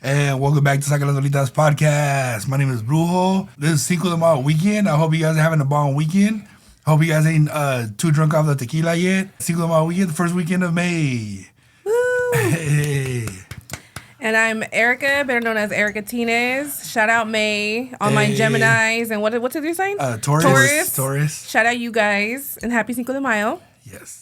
And welcome back to Saca las Bolitas podcast. My name is Brujo. This is Cinco de Mayo weekend. I hope you guys are having a bomb weekend. Hope you guys ain't too drunk off the tequila yet. Cinco de Mayo weekend, the first weekend of May. Woo! Hey. And I'm Erica, better known as Erica Tinez. Shout out May, all my Geminis, and what's your sign? Taurus. Shout out you guys, and happy Cinco de Mayo. Yes.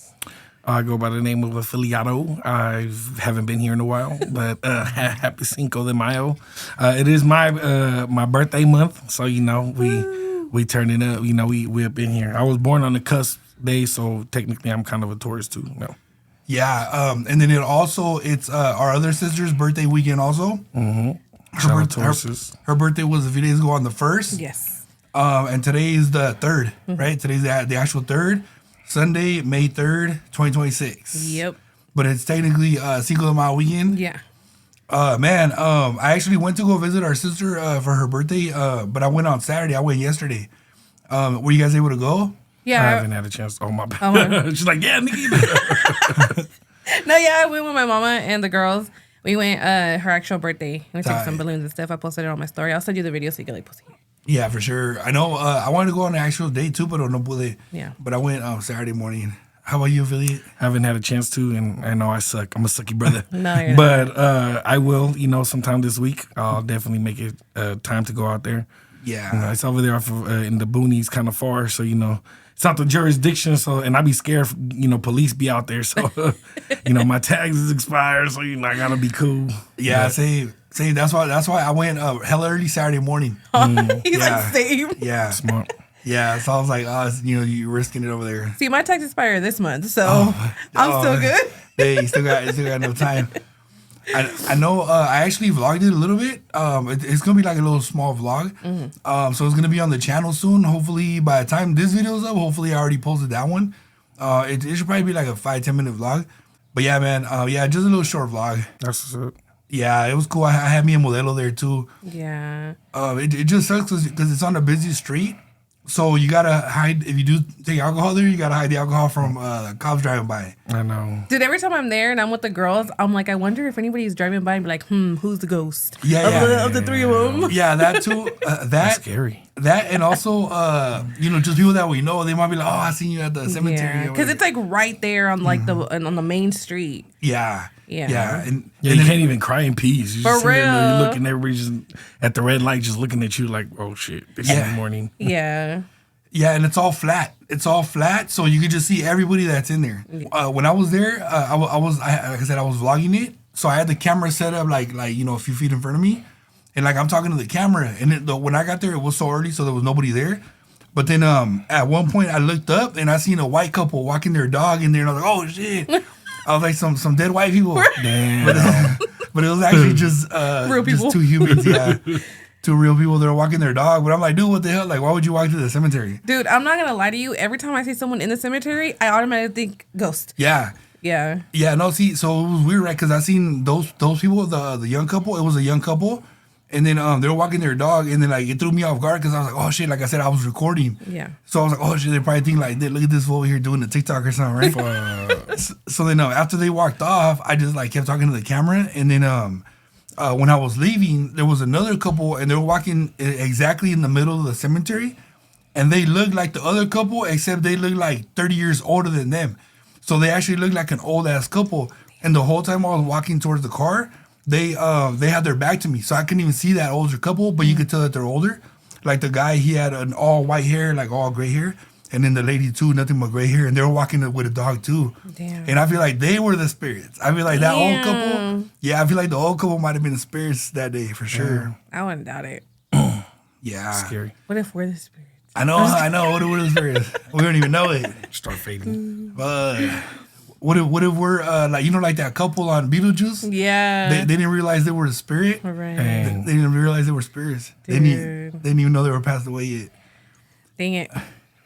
I go by the name of Affiliado. I haven't been here in a while, but happy Cinco de Mayo. It is my birthday month, so we turn it up. We up in here. I was born on the cusp day, so technically I'm kind of a Taurus too. No. Yeah, and then it's our other sister's birthday weekend also. Mm-hmm. Her birthday was a few days ago on the 1st. Yes. And today is the 3rd, right? Today's the actual 3rd. Sunday, May 3rd, 2026. Yep. But it's technically Cinco de Mayo weekend. Yeah. I actually went to go visit our sister for her birthday, but I went on Saturday. I went yesterday. Were you guys able to go? Yeah. I haven't had a chance. Oh, my bad. She's like, yeah, Nikki. No, yeah, I went with my mama and the girls. We went her actual birthday. We took some balloons and stuff. I posted it on my story. I'll send you the video so you can post it. Yeah, for sure. I know. I wanted to go on the actual day too, but no pude. Yeah. But I went Saturday morning. How about you, affiliate? Haven't had a chance to, and I know I suck. I'm a sucky brother. No, you're but I will, sometime this week. I'll definitely make it time to go out there. Yeah. It's over there off of, in the boonies, kind of far, so it's not the jurisdiction. So, and I be scared, police be out there. So, my tags is expired, so I gotta be cool. Yeah, same. That's why I went hella early Saturday morning. He's like, same. Yeah. Smart. Yeah, so I was like, you're risking it over there. See, my tax expired this month, so I'm still good. Hey, you still got enough time. I know. I actually vlogged it a little bit. It's gonna be like a little small vlog. Mm-hmm. So it's gonna be on the channel soon. Hopefully, by the time this video's up, hopefully I already posted that one. It should probably be like a 5-10 minute vlog. But yeah, man. Just a little short vlog. That's what's up. Yeah, it was cool. I had me and Modelo there too. Yeah. It just sucks because it's on a busy street. So you gotta hide. If you do take alcohol there, you gotta hide the alcohol from cops driving by. I know. Dude, every time I'm there and I'm with the girls, I'm like, I wonder if anybody's driving by and be like, who's the ghost? Of the three of them. Yeah, that too. That's scary. That and also, just people that we know, they might be like, oh, I seen you at the cemetery. Because it's like right there on like on the main street. Yeah. Yeah. And you can't even cry in peace. You just For real. There, you're looking, everybody just at the red light, just looking at you like, oh shit, it's in the morning. Yeah. Yeah, and it's all flat. So you can just see everybody that's in there. When I was there, like I said, I was vlogging it. So I had the camera set up like a few feet in front of me, and like I'm talking to the camera. And when I got there, it was so early, so there was nobody there. But then at one point, I looked up and I seen a white couple walking their dog in there, and I was like, oh shit. I was like, some dead white people. Damn. But it was actually just real people. just two humans, yeah. Two real people that are walking their dog. But I'm like, dude, what the hell? Like, why would you walk to the cemetery? Dude, I'm not going to lie to you. Every time I see someone in the cemetery, I automatically think ghost. Yeah. Yeah. Yeah, no, see, so it was weird, right? Because I seen those people, the young couple. It was a young couple. And then they were walking their dog. And then, like, it threw me off guard because I was like, oh, shit. Like I said, I was recording. Yeah. So I was like, oh, shit. They probably think, like, look at this fool over here doing the TikTok or something, right? So then after they walked off, I just, like, kept talking to the camera. And then when I was leaving, there was another couple, and they were walking exactly in the middle of the cemetery, and they looked like the other couple, except they looked like 30 years older than them. So they actually looked like an old ass couple. And the whole time I was walking towards the car, they had their back to me, so I couldn't even see that older couple, but you could tell that they're older. Like the guy, he had an all white hair, like all gray hair. And then the lady too, nothing but gray hair, and they were walking with a dog too. Damn. And I feel like they were the spirits. I feel like that old couple. Yeah, I feel like the old couple might have been the spirits that day for sure. I wouldn't doubt it. Yeah. Scary. What if we're the spirits? I know. What are the spirits? We don't even know it. Start fading. What if we're like that couple on Beetlejuice? Yeah. They didn't realize they were the spirit. Right. They didn't realize they were spirits. They didn't even know they were passed away yet. Dang it.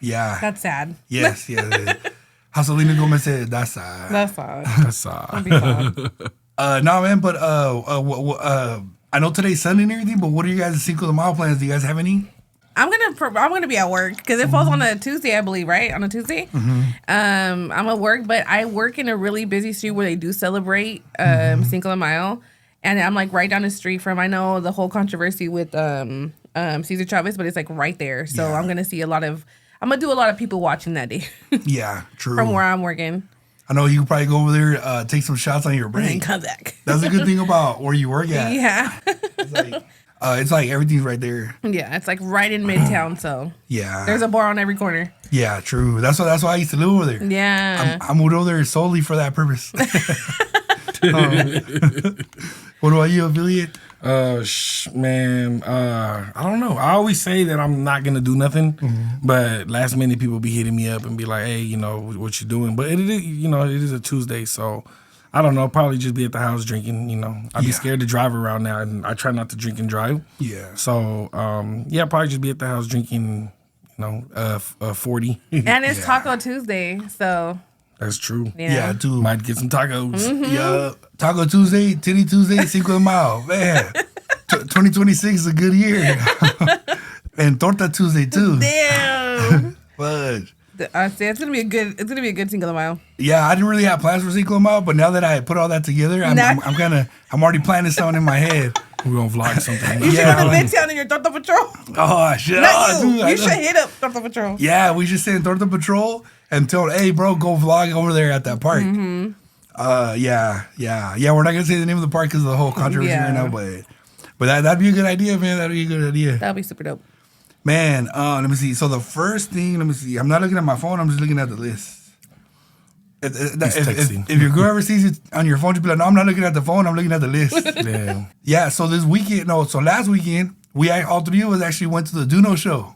Yeah. That's sad. Yes. Joselina Gomez said, that's sad. That's sad. That's Don't be sad. No, man, but I know today's Sunday and everything, but what are you guys' Cinco de Mayo plans? Do you guys have any? I'm gonna be at work because it falls on a Tuesday, I believe, right? On a Tuesday. I'm at work, but I work in a really busy street where they do celebrate Cinco de Mayo. And I'm like right down the street from, I know the whole controversy with Cesar Chavez, but it's like right there. So I'm going to see I'm going to do a lot of people watching that day. Yeah, true. From where I'm working. I know you could probably go over there, take some shots on your break. And come back. That's a good thing about where you work at. Yeah. It's like everything's right there. Yeah, it's like right in Midtown, so. Yeah. There's a bar on every corner. Yeah, true. That's why I used to live over there. Yeah. I moved over there solely for that purpose. What about you, affiliate? Man, I don't know. I always say that I'm not gonna do nothing, but last minute people be hitting me up and be like, "Hey, you know what you doing?" But it is a Tuesday, so I don't know. Probably just be at the house drinking. You know, I'd be scared to drive around now, and I try not to drink and drive. Yeah. So probably just be at the house drinking. 40. And it's Taco Tuesday, so. That's true. Yeah, too. Might get some tacos. Yeah, Taco Tuesday, Titty Tuesday, Cinco de Mayo. Man, 2026 is a good year. And Torta Tuesday too. Damn. Fudge. I say it's gonna be a good Cinco de Mayo. Yeah, I didn't really have plans for Cinco de Mayo, but now that I put all that together, I'm already planning something in my head. We're gonna vlog something. You should have been Midtown in your Torta Patrol. Oh shit! Not you. Dude, You should hit up Torta Patrol. Yeah, we should send Torta Patrol and tell, hey, bro, go vlog over there at that park. Mm-hmm. Yeah. We're not gonna say the name of the park because of the whole controversy right now, but that'd be a good idea, man. That'd be a good idea. That'd be super dope. Man, let me see. So the first thing, I'm not looking at my phone. I'm just looking at the list. If your girl ever sees it on your phone, you'll be like, no, I'm not looking at the phone. I'm looking at the list. Damn. Yeah, so last weekend, all three of us actually went to the Duno show.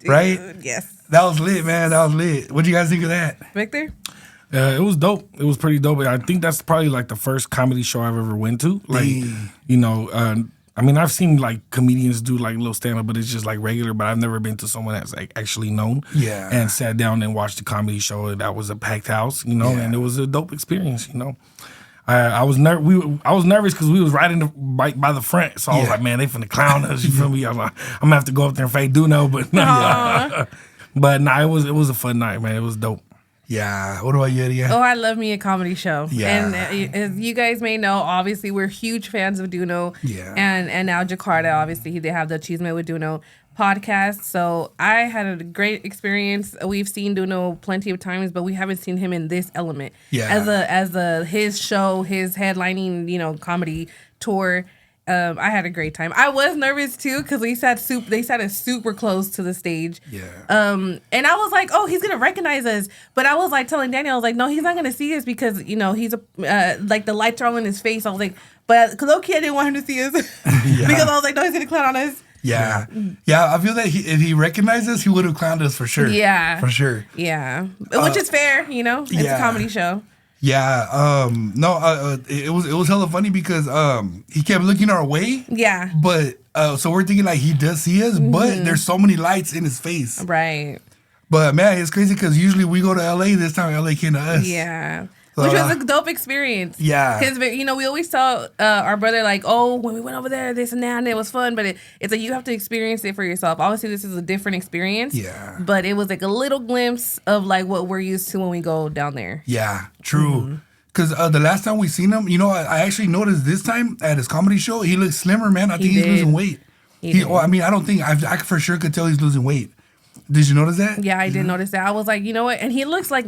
Dude, right? Yes. That was lit, man. That was lit. What do you guys think of that? Victor? It was dope. It was pretty dope. I think that's probably like the first comedy show I've ever went to. Like, I've seen like comedians do like little stand up, but it's just like regular. But I've never been to someone that's like actually known. Yeah. And sat down and watched the comedy show. That was a packed house, and it was a dope experience. I was nervous because we was right in by the front, so I was like, man, they finna clown us. You feel me? I was like, I'm gonna have to go up there and fake Duno, but no. But nah, it was a fun night, man. It was dope. Yeah. What about you, Eddie? Oh, I love me a comedy show. Yeah. And as you guys may know, obviously we're huge fans of Duno. Yeah. And now Jakarta, obviously they have the Chisme with Duno podcast. So I had a great experience. We've seen Duno plenty of times, but we haven't seen him in this element. Yeah. As his show, his headlining, comedy tour. I had a great time. I was nervous too because they sat us super close to the stage. Yeah. And I was like, oh, he's gonna recognize us. But I was like telling Daniel, I was like, no, he's not gonna see us because he's like the lights are all in his face. I was like, but low-key, I didn't want him to see us because I was like, no, he's gonna clown on us. Yeah. Yeah. I feel that if he recognized us, he would have clowned us for sure. Yeah. For sure. Yeah. Which is fair, it's a comedy show. Yeah, it was hella funny because he kept looking our way. Yeah. But so we're thinking like he does see us, but there's so many lights in his face. Right. But man, it's crazy because usually we go to LA. This time LA came to us. Yeah. Which was a dope experience. Yeah. Because, we always tell our brother, like, oh, when we went over there, this and that, and it was fun. But it's like you have to experience it for yourself. Obviously, this is a different experience. Yeah. But it was like a little glimpse of, like, what we're used to when we go down there. Yeah, true. Because the last time we seen him, I actually noticed this time at his comedy show, he looks slimmer, man. I think he's losing weight. I don't think, I for sure could tell he's losing weight. Did you notice that? Yeah, I did notice that. I was like, you know what? And he looks like...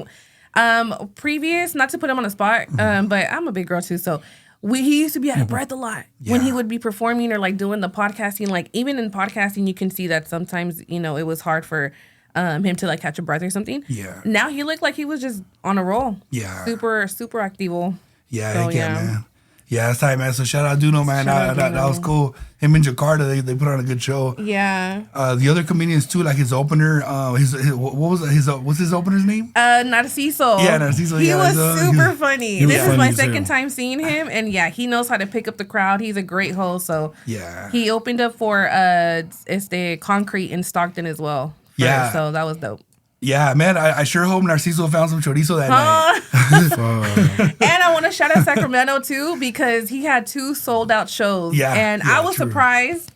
previous, not to put him on the spot, but I'm a big girl too, so he used to be out of breath a lot when he would be performing or like doing the podcasting. Like even in podcasting, you can see that sometimes it was hard for him to like catch a breath or something. Yeah. Now he looked like he was just on a roll. Yeah. Super activo. Yeah, man. Yeah, that's tight, man. So shout out Duno, man. That was cool. Him and Jakarta, they put on a good show. Yeah. The other comedians too, like his opener. What's his opener's name? Narciso. Yeah, Narciso. He was super funny. This is my second too. time seeing him, and he knows how to pick up the crowd. He's a great host. So he opened up for Concrete in Stockton as well. So that was dope. Yeah, man, I sure hope Narciso found some chorizo that night. And I want to shout out Sacramento, too, because he had 2 sold-out shows. Yeah, and I was surprised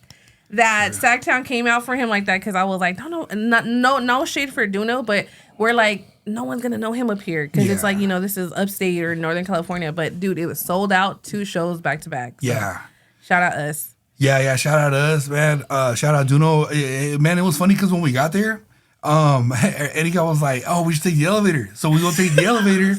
that Sacktown came out for him like that because I was like, no shade for Duno, but we're like, no one's gonna know him up here because it's like, you know, this is upstate or Northern California. But dude, it was sold out 2 shows back to back. So shout out us. Yeah, shout out to us, man. Shout out Duno. Man, it was funny because when we got there, Erika was like, "Oh, we should take the elevator." So we go take the elevator.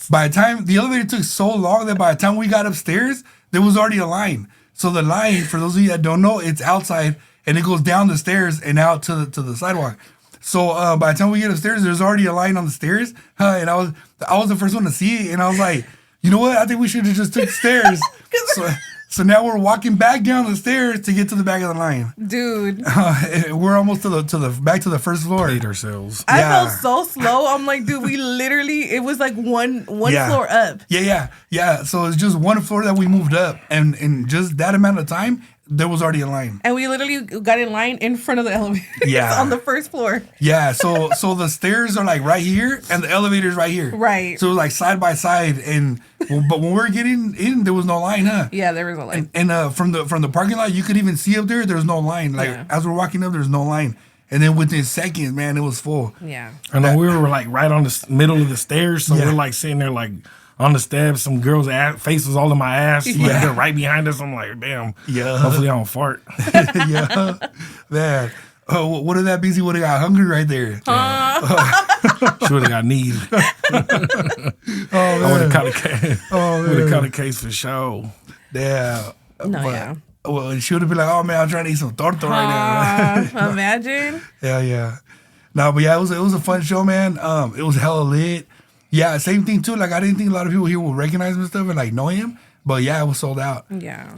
By the time the elevator took so long that by the time we got upstairs, there was already a line. So the line, for those of you that don't know, it's outside and it goes down the stairs and out to the sidewalk. So by the time we get upstairs, there's already a line on the stairs, and I was the first one to see it, and I was like, you know what? I think we should have just took the stairs. So now we're walking back down the stairs to get to the back of the line. Dude. We're almost to the back to the first floor. Hate ourselves. I felt so slow. I'm like, dude, we literally, it was like one floor up. Yeah. So it's just one floor that we moved up. And in just that amount of time, there was already a line. And we literally got in line in front of the elevator. Yeah. On the first floor. Yeah. So the stairs are like right here and the elevator's right here. Right. So it was like side by side. But when we were getting in, there was no line, huh? Yeah, there was no line. And from the parking lot, you could even see up there, there's no line. Like as we're walking up, there's no line. And then within seconds, man, it was full. Yeah. I know we were like right on the middle of the stairs. So we're like sitting there like on the steps. Some girl's face was all in my ass. Like they're right behind us. I'm like, damn. Yeah. Hopefully I don't fart. Yeah. Man. Oh, what if that busy would have got hungry right there? She would have got need. I would have caught a case. Would have caught a case for sure. Yeah. No, Well, she would have been like, "Oh man, I'm trying to eat some torta right now." Imagine. Yeah. No, but yeah, it was a fun show, man. It was hella lit. Yeah, same thing too. Like I didn't think a lot of people here would recognize him and stuff and like know him, but yeah, it was sold out. Yeah.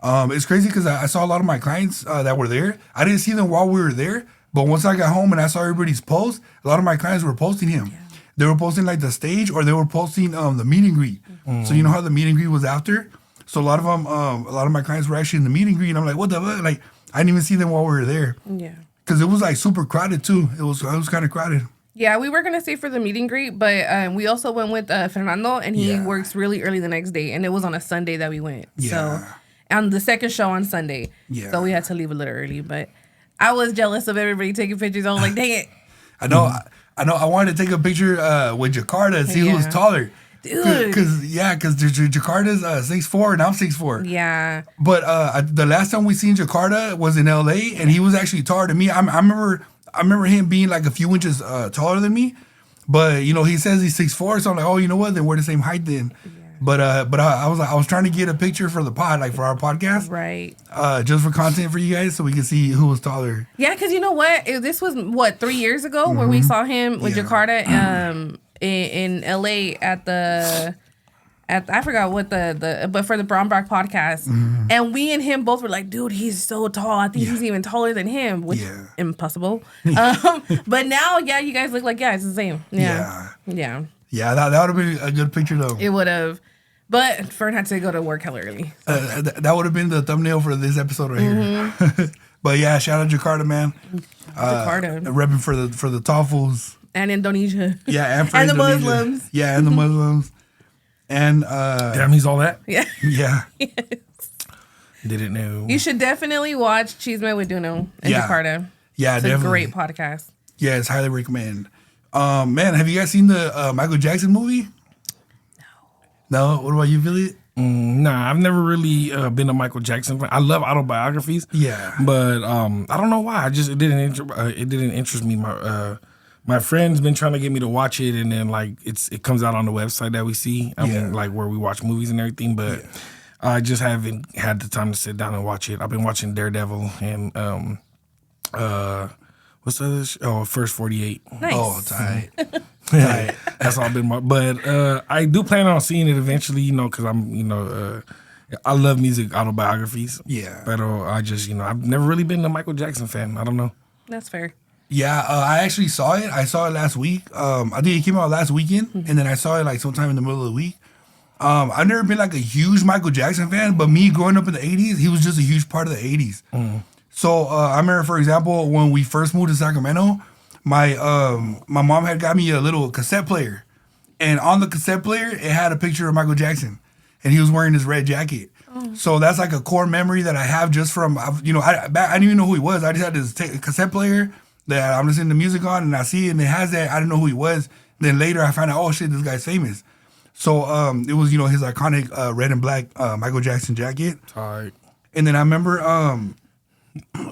It's crazy because I saw a lot of my clients that were there. I didn't see them while we were there, but once I got home and I saw everybody's post, a lot of my clients were posting him. Yeah. They were posting like the stage, or they were posting the meet and greet. So you know how the meet and greet was after. So a lot of them, a lot of my clients were actually in the meet and greet, and I'm like, what the fuck? Like I didn't even see them while we were there. Yeah. Because it was like super crowded too. It was kind of crowded. Yeah, we were gonna stay for the meet and greet, but we also went with Fernando, and he works really early the next day, and it was on a Sunday that we went. Yeah. So, on the second show on Sunday. Yeah. So we had to leave a little early, but I was jealous of everybody taking pictures. I was like, dang it. I know. I wanted to take a picture with Jakarta and see who was taller. Dude. Because Jakarta's 6'4" and I'm 6'4". Yeah. But the last time we seen Jakarta was in LA, and he was actually taller than me. I remember him being like a few inches taller than me. But you know, he says he's 6'4", so I'm like, oh, you know what? Then we're the same height then. Yeah. But I was trying to get a picture for the pod, like for our podcast, right? Just for content for you guys, so we can see who was taller. Yeah, because you know what? This was 3 years ago where we saw him with Jakarta in LA at I forgot what but for the Brown Brock podcast, and we and him both were like, dude, he's so tall. I think he's even taller than him, which impossible. But now, you guys look like it's the same. Yeah. That would have been a good picture though. It would have. But Fern had to go to work hella early. So. That would have been the thumbnail for this episode right here. But yeah, shout out Jakarta, man. Jakarta. Repping for the tall fools. And Indonesia. Yeah, and for and Indonesia. The Muslims. Yeah, and the Muslims. And damn, he's all that? Yeah. Yeah. Yes. Didn't know. You should definitely watch Chisme with Duno in Jakarta. Yeah, it's definitely. a great podcast. Yeah, it's highly recommend. Man, have you guys seen the Michael Jackson movie? No. What about you, Billy? Nah, I've never really been a Michael Jackson fan. I love autobiographies. Yeah, but I don't know why. It didn't interest me. My friend's been trying to get me to watch it, and then like it comes out on the website that we see. I mean, like where we watch movies and everything. But I just haven't had the time to sit down and watch it. I've been watching Daredevil and what's the other? First 48. Nice. Oh, tight. Tight. That's all been but I do plan on seeing it eventually, because I'm, I love music autobiographies. Yeah. But I just, I've never really been a Michael Jackson fan. I don't know. That's fair. Yeah, I actually saw it. I saw it last week. I think it came out last weekend, and then I saw it like sometime in the middle of the week. I've never been like a huge Michael Jackson fan, but me growing up in the 80s, he was just a huge part of the 80s. So I remember, for example, when we first moved to Sacramento, my mom had got me a little cassette player, and on the cassette player it had a picture of Michael Jackson, and he was wearing his red jacket. So that's like a core memory that I have just from I didn't even know who he was. I just had this cassette player that I'm listening to music on, and I see it, and it has that. I didn't know who he was. Then later I found out, oh shit, this guy's famous. So it was, his iconic red and black Michael Jackson jacket. All right. And then I remember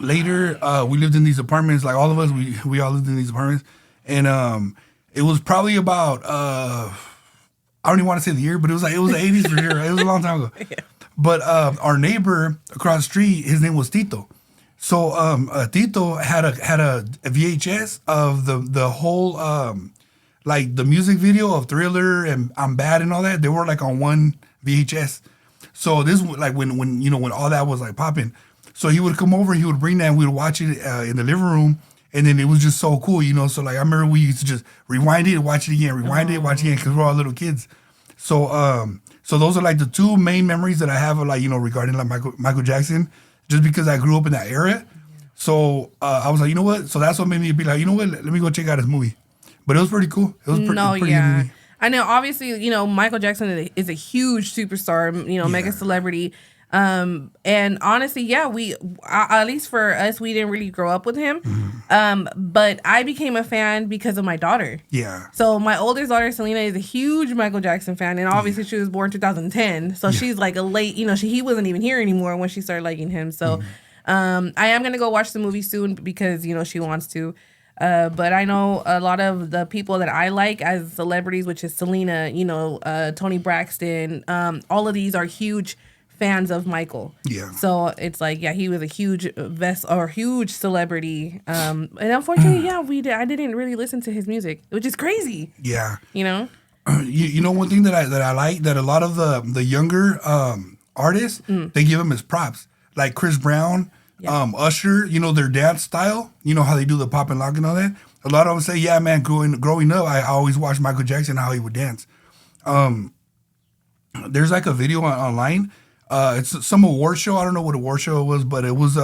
later we lived in these apartments, like all of us, we all lived in these apartments. And it was probably about I don't even want to say the year, but it was the 80s for sure. It was a long time ago. Yeah. But our neighbor across the street, his name was Tito. So Tito had a VHS of the whole like the music video of Thriller and I'm Bad and all that. They were like on one VHS. So this like when all that was like popping. So he would come over and he would bring that and we would watch it in the living room. And then it was just so cool, So like I remember we used to just rewind it, watch it again, rewind it, watch it again, because we're all little kids. So so those are like the two main memories that I have of like regarding like Michael Jackson, just because I grew up in that era. So I was like, you know what? So that's what made me be like, you know what? Let me go check out his movie. But it was pretty cool. It was pretty good movie. I know. Obviously, Michael Jackson is a huge superstar. Mega celebrity. And honestly, we at least for us, we didn't really grow up with him. But I became a fan because of my daughter. Yeah. So my oldest daughter, Selena, is a huge Michael Jackson fan, and obviously she was born 2010. So she's like a late, he wasn't even here anymore when she started liking him. So, I am gonna go watch the movie soon because she wants to. But I know a lot of the people that I like as celebrities, which is Selena, Tony Braxton. All of these are huge fans of Michael. Yeah. So it's like, he was a huge huge celebrity. And unfortunately, I didn't really listen to his music, which is crazy. Yeah. One thing that I like that a lot of the younger artists, they give him as props. Like Chris Brown, Usher, their dance style, how they do the pop and lock and all that. A lot of them say, yeah, man, growing up, I always watched Michael Jackson, how he would dance. There's like a video online. It's some award show. I don't know what award show it was, but it was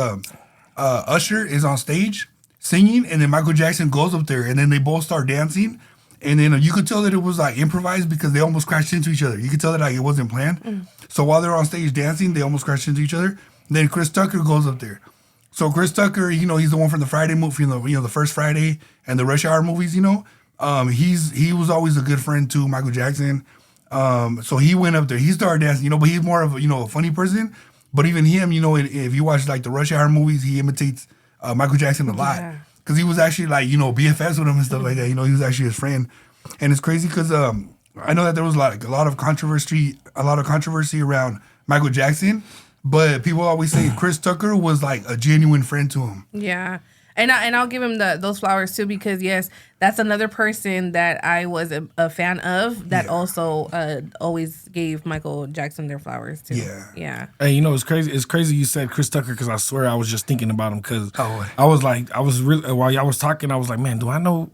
Usher is on stage singing, and then Michael Jackson goes up there, and then they both start dancing. And then you could tell that it was like improvised because they almost crashed into each other. You could tell that like it wasn't planned. So while they're on stage dancing, they almost crashed into each other. Then Chris Tucker goes up there. So Chris Tucker, he's the one from the Friday movie, the first Friday and the Rush Hour movies. He was always a good friend to Michael Jackson. So he went up there. He started dancing, but he's more of a funny person. But even him, if you watch like the Rush Hour movies, he imitates Michael Jackson a lot because he was actually like BFFs with him and stuff like that. He was actually his friend, and it's crazy because I know that there was like a lot of controversy around Michael Jackson. But people always say Chris Tucker was like a genuine friend to him. Yeah. And I'll give him those flowers too because yes, that's another person that I was a fan of that also always gave Michael Jackson their flowers too. Yeah. Hey, it's crazy. It's crazy you said Chris Tucker because I swear I was just thinking about him because I was really while y'all was talking I was like, man, do I know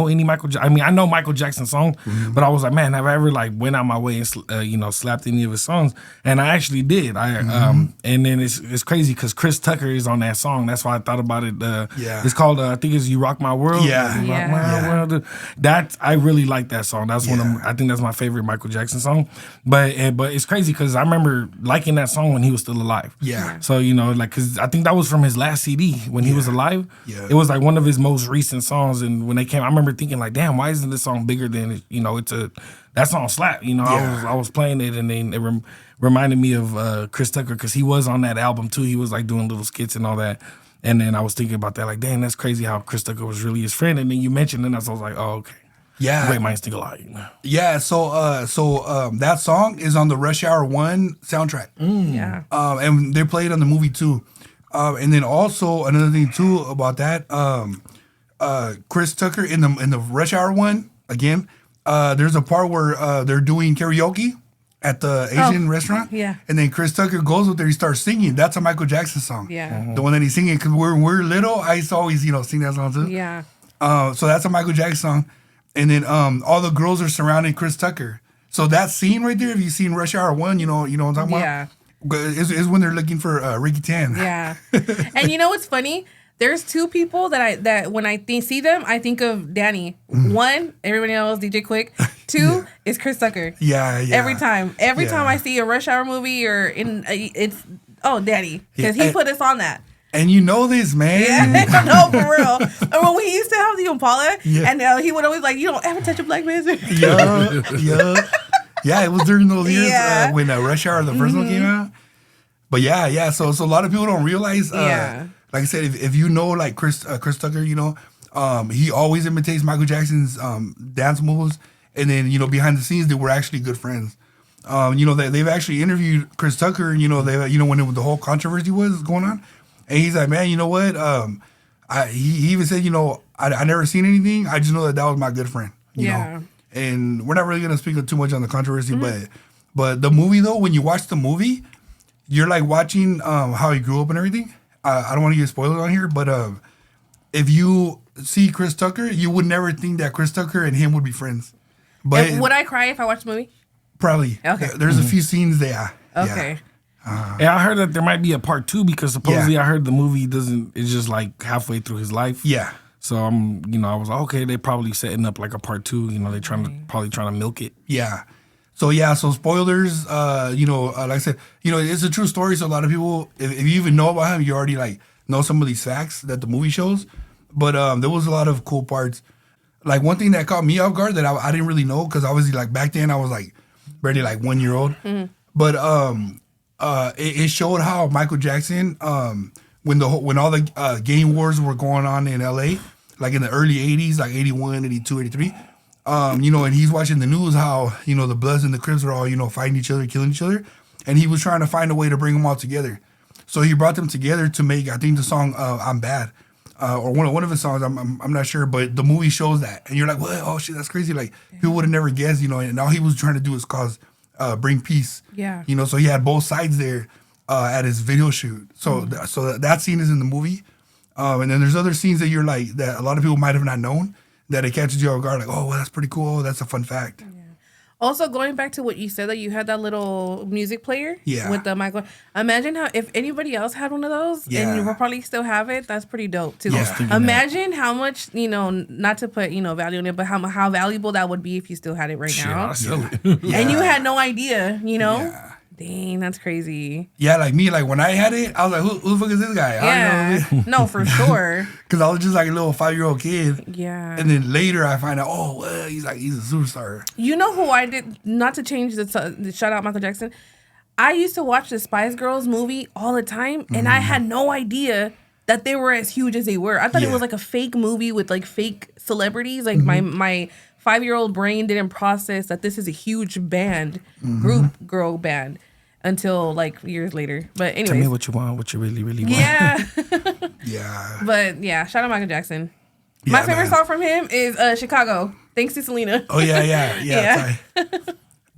any Michael? I mean, I know Michael Jackson songs, but I was like, man, have I ever like went out my way and slapped any of his songs? And I actually did. And then it's crazy because Chris Tucker is on that song. That's why I thought about it. It's called I think it's "You Rock My World." World. That I really like that song. That's I think that's my favorite Michael Jackson song. But it's crazy because I remember liking that song when he was still alive. Yeah. So because I think that was from his last CD when he was alive. Yeah. It was like one of his most recent songs, and when they came, I remember thinking like, damn, why isn't this song bigger than that song slap? I was playing it, and then it reminded me of Chris Tucker because he was on that album too. He was like doing little skits and all that. And then I was thinking about that, like, dang, that's crazy how Chris Tucker was really his friend. And then you mentioned it, and I was like, oh, okay. Yeah. Great minds think alike. Yeah, so that song is on the Rush Hour 1 soundtrack. Yeah. And they played on the movie, too. And then also, another thing, too, about that, Chris Tucker in the Rush Hour 1, again, there's a part where they're doing karaoke at the Asian restaurant. Yeah. And then Chris Tucker goes up there, he starts singing. That's a Michael Jackson song. Yeah. The one that he's singing, because when we're little, I used to always, sing that song too. Yeah. So that's a Michael Jackson song. And then all the girls are surrounding Chris Tucker. So that scene right there, if you've seen Rush Hour 1, you know what I'm talking about? Yeah. Is when they're looking for Ricky Tan. Yeah. And you know what's funny? There's two people that when I see them, I think of Danny. One, everybody knows DJ Quick. Two is Chris Tucker. Yeah. Every time I see a Rush Hour movie or it's Danny because he put us on that. And you know this, man. Yeah, no, for real. And when we used to have the Impala, Yeah. and he would always like, you don't ever touch a black man. Yeah, it was during those years Yeah. when Rush Hour, the first one came out. But yeah. So a lot of people don't realize. Like I said, if you know like Chris Tucker, you know, he always imitates Michael Jackson's dance moves, and then behind the scenes they were actually good friends. You know, they've actually interviewed Chris Tucker, and when the whole controversy was going on. And he's like, man, you know what? He even said, I never seen anything. I just know that was my good friend. You know? And we're not really gonna speak too much on the controversy, but the movie though, when you watch the movie, you're like watching how he grew up and everything. I don't want to get spoilers on here, but if you see Chris Tucker, you would never think that Chris Tucker and him would be friends. But would I cry if I watched the movie? Probably. Okay. There's a few scenes there. Okay. Yeah, I heard that there might be a part 2 because supposedly I heard the movie it's just like halfway through his life. Yeah. So I was like, okay, they probably setting up like a part 2. They're probably trying to milk it. Yeah. So spoilers. Like I said, it's a true story. So a lot of people, if you even know about him, you already like know some of these facts that the movie shows. But there was a lot of cool parts. Like one thing that caught me off guard that I didn't really know, because obviously like back then I was like barely like 1 year old. But it showed how Michael Jackson, when all the gang wars were going on in LA, like in the early 80s, like 81, 82, 83, and he's watching the news how, the Bloods and the Crips are all, fighting each other, killing each other. And he was trying to find a way to bring them all together. So he brought them together to make, I think, the song I'm Bad. Or one of his songs, I'm not sure, but the movie shows that. And you're like, well, oh shit, that's crazy. Like, people would have never guessed, and all he was trying to do is bring peace. Yeah. So he had both sides there at his video shoot. So that scene is in the movie. And then there's other scenes that you're like, that a lot of people might have not known, that it catches you off guard, like, oh, well, that's pretty cool. Oh, that's a fun fact. Yeah. Also, going back to what you said, that you had that little music player with the Michael. Imagine how, if anybody else had one of those, and you will probably still have it, that's pretty dope too. Yeah. Imagine how much, not to put, value in it, but how valuable that would be if you still had it right now. And you had no idea, Yeah. Dang, that's crazy. Yeah, like me, like when I had it, I was like, who the fuck is this guy? Yeah. No, for sure. Because I was just like a little 5-year-old kid. Yeah. And then later I find out, oh, well, he's a superstar. You know who I did, not to change the shout out Michael Jackson. I used to watch the Spice Girls movie all the time, and I had no idea that they were as huge as they were. I thought it was like a fake movie with like fake celebrities. Like my 5-year-old brain didn't process that this is a huge band, girl band, until like years later. But anyways. Tell me what you want, what you really, really want. Yeah. Yeah. But yeah, shout out Michael Jackson. My favorite song from him is Chicago. Thanks to Selena. Oh, yeah.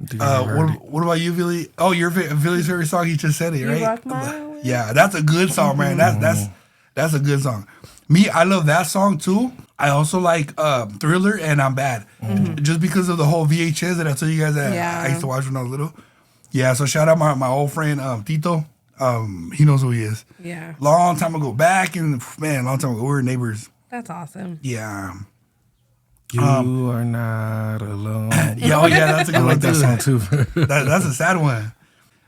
What about you, Billy? Oh, your Billy's favorite song, he just said it, right? You Rock My World. Yeah, that's a good song, man. That's a good song. Me, I love that song too. I also like Thriller and I'm Bad. Just because of the whole VHS that I told you guys that I used to watch when I was little. Yeah, so shout out my old friend Tito. He knows who he is. Yeah. Long time ago. Long time ago. We were neighbors. That's awesome. Yeah. You are not alone. That's a good I one like that song too. That's a sad one.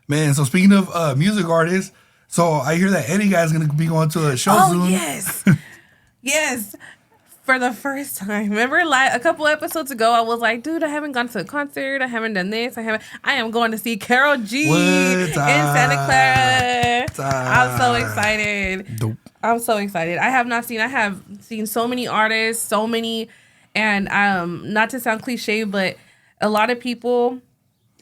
Man, so speaking of music artists, so I hear that Eddie guy's going to be going to a show soon. Oh, yes. Yes. For the first time. Remember a couple episodes ago, I was like, dude, I haven't gone to a concert. I haven't done this. I am going to see Karol G in Santa Clara. I'm so excited. Dope. I'm so excited. I have seen so many artists, and not to sound cliche, but a lot of people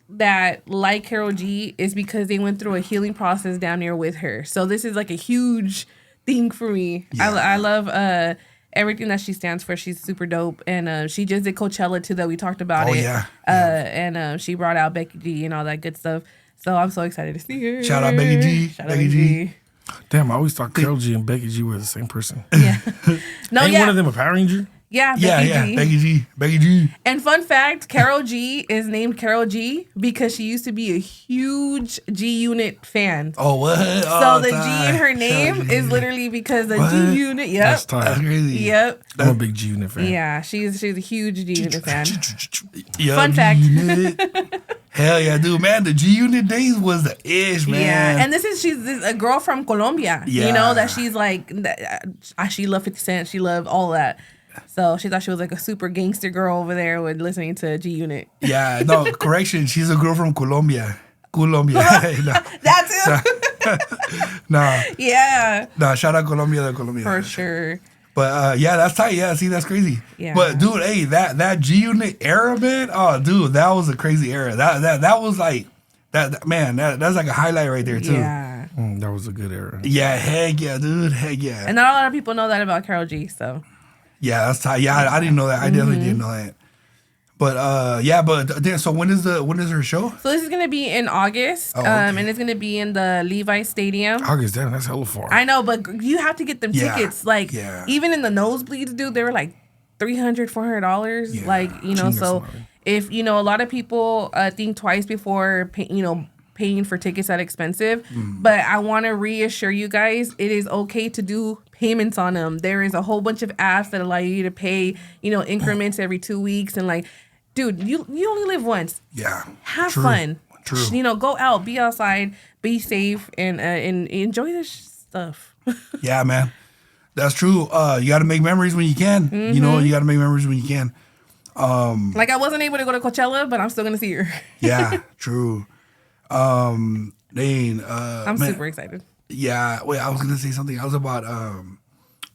that like Karol G is because they went through a healing process down there with her. So this is like a huge thing for me. Yeah. I love everything that she stands for. She's super dope. And she just did Coachella too, that we talked about it. Yeah. And she brought out Becky G and all that good stuff. So I'm so excited to see her. Shout out Becky G. Shout out Becky G. Damn, I always thought Karol G and Becky G were the same person. Yeah. No, Ain't one of them a Power Ranger? Yeah, Becky G. And fun fact, Karol G is named Karol G because she used to be a huge G-Unit fan. Oh, what? So the G in her name is literally because the G-Unit. Yep. That's tight. That's crazy. Yep. I'm a big G-Unit fan. Yeah, she's a huge G-Unit fan. Yep, Fun fact. Hell yeah, dude, man. The G Unit days was the ish, man. Yeah, and she's a girl from Colombia. Yeah. You know that she's like, she loved 50 Cent. She loved all that. So she thought she was like a super gangster girl over there with listening to G Unit. Yeah, no, correction. She's a girl from Colombia. Colombia. That too. Nah. Yeah. Nah, shout out Colombia to Colombia. For sure. But yeah, that's tight. Yeah, see, that's crazy. Yeah. But dude, hey, that G Unit era, man. Oh, dude, that was a crazy era. That was like that man. That's like a highlight right there too. Yeah. That was a good era. Yeah, heck yeah, dude, heck yeah. And not a lot of people know that about Karol G. So. Yeah, that's tight. Yeah, I didn't know that. I definitely didn't know that. But yeah, but then so when is her show? So this is gonna be in August, okay. and it's gonna be in the Levi's Stadium. August, damn, that's hella far. I know, but you have to get them Yeah. tickets. Like even in the nosebleeds, dude, they were like $300, $400. Yeah. Like Genius, so somebody. if a lot of people think twice before paying for tickets that expensive. But I want to reassure you guys, it is okay to do payments on them. There is a whole bunch of apps that allow you to pay increments every 2 weeks, and like, dude, you only live once. Yeah, Have true. fun. True. Go out, be outside, be safe, and enjoy this stuff. Yeah, man, that's true. You got to make memories when you can. You got to make memories when you can. Like, I wasn't able to go to Coachella, but I'm still gonna see her. Yeah, true. I'm super excited. Yeah, wait, I was gonna say something else about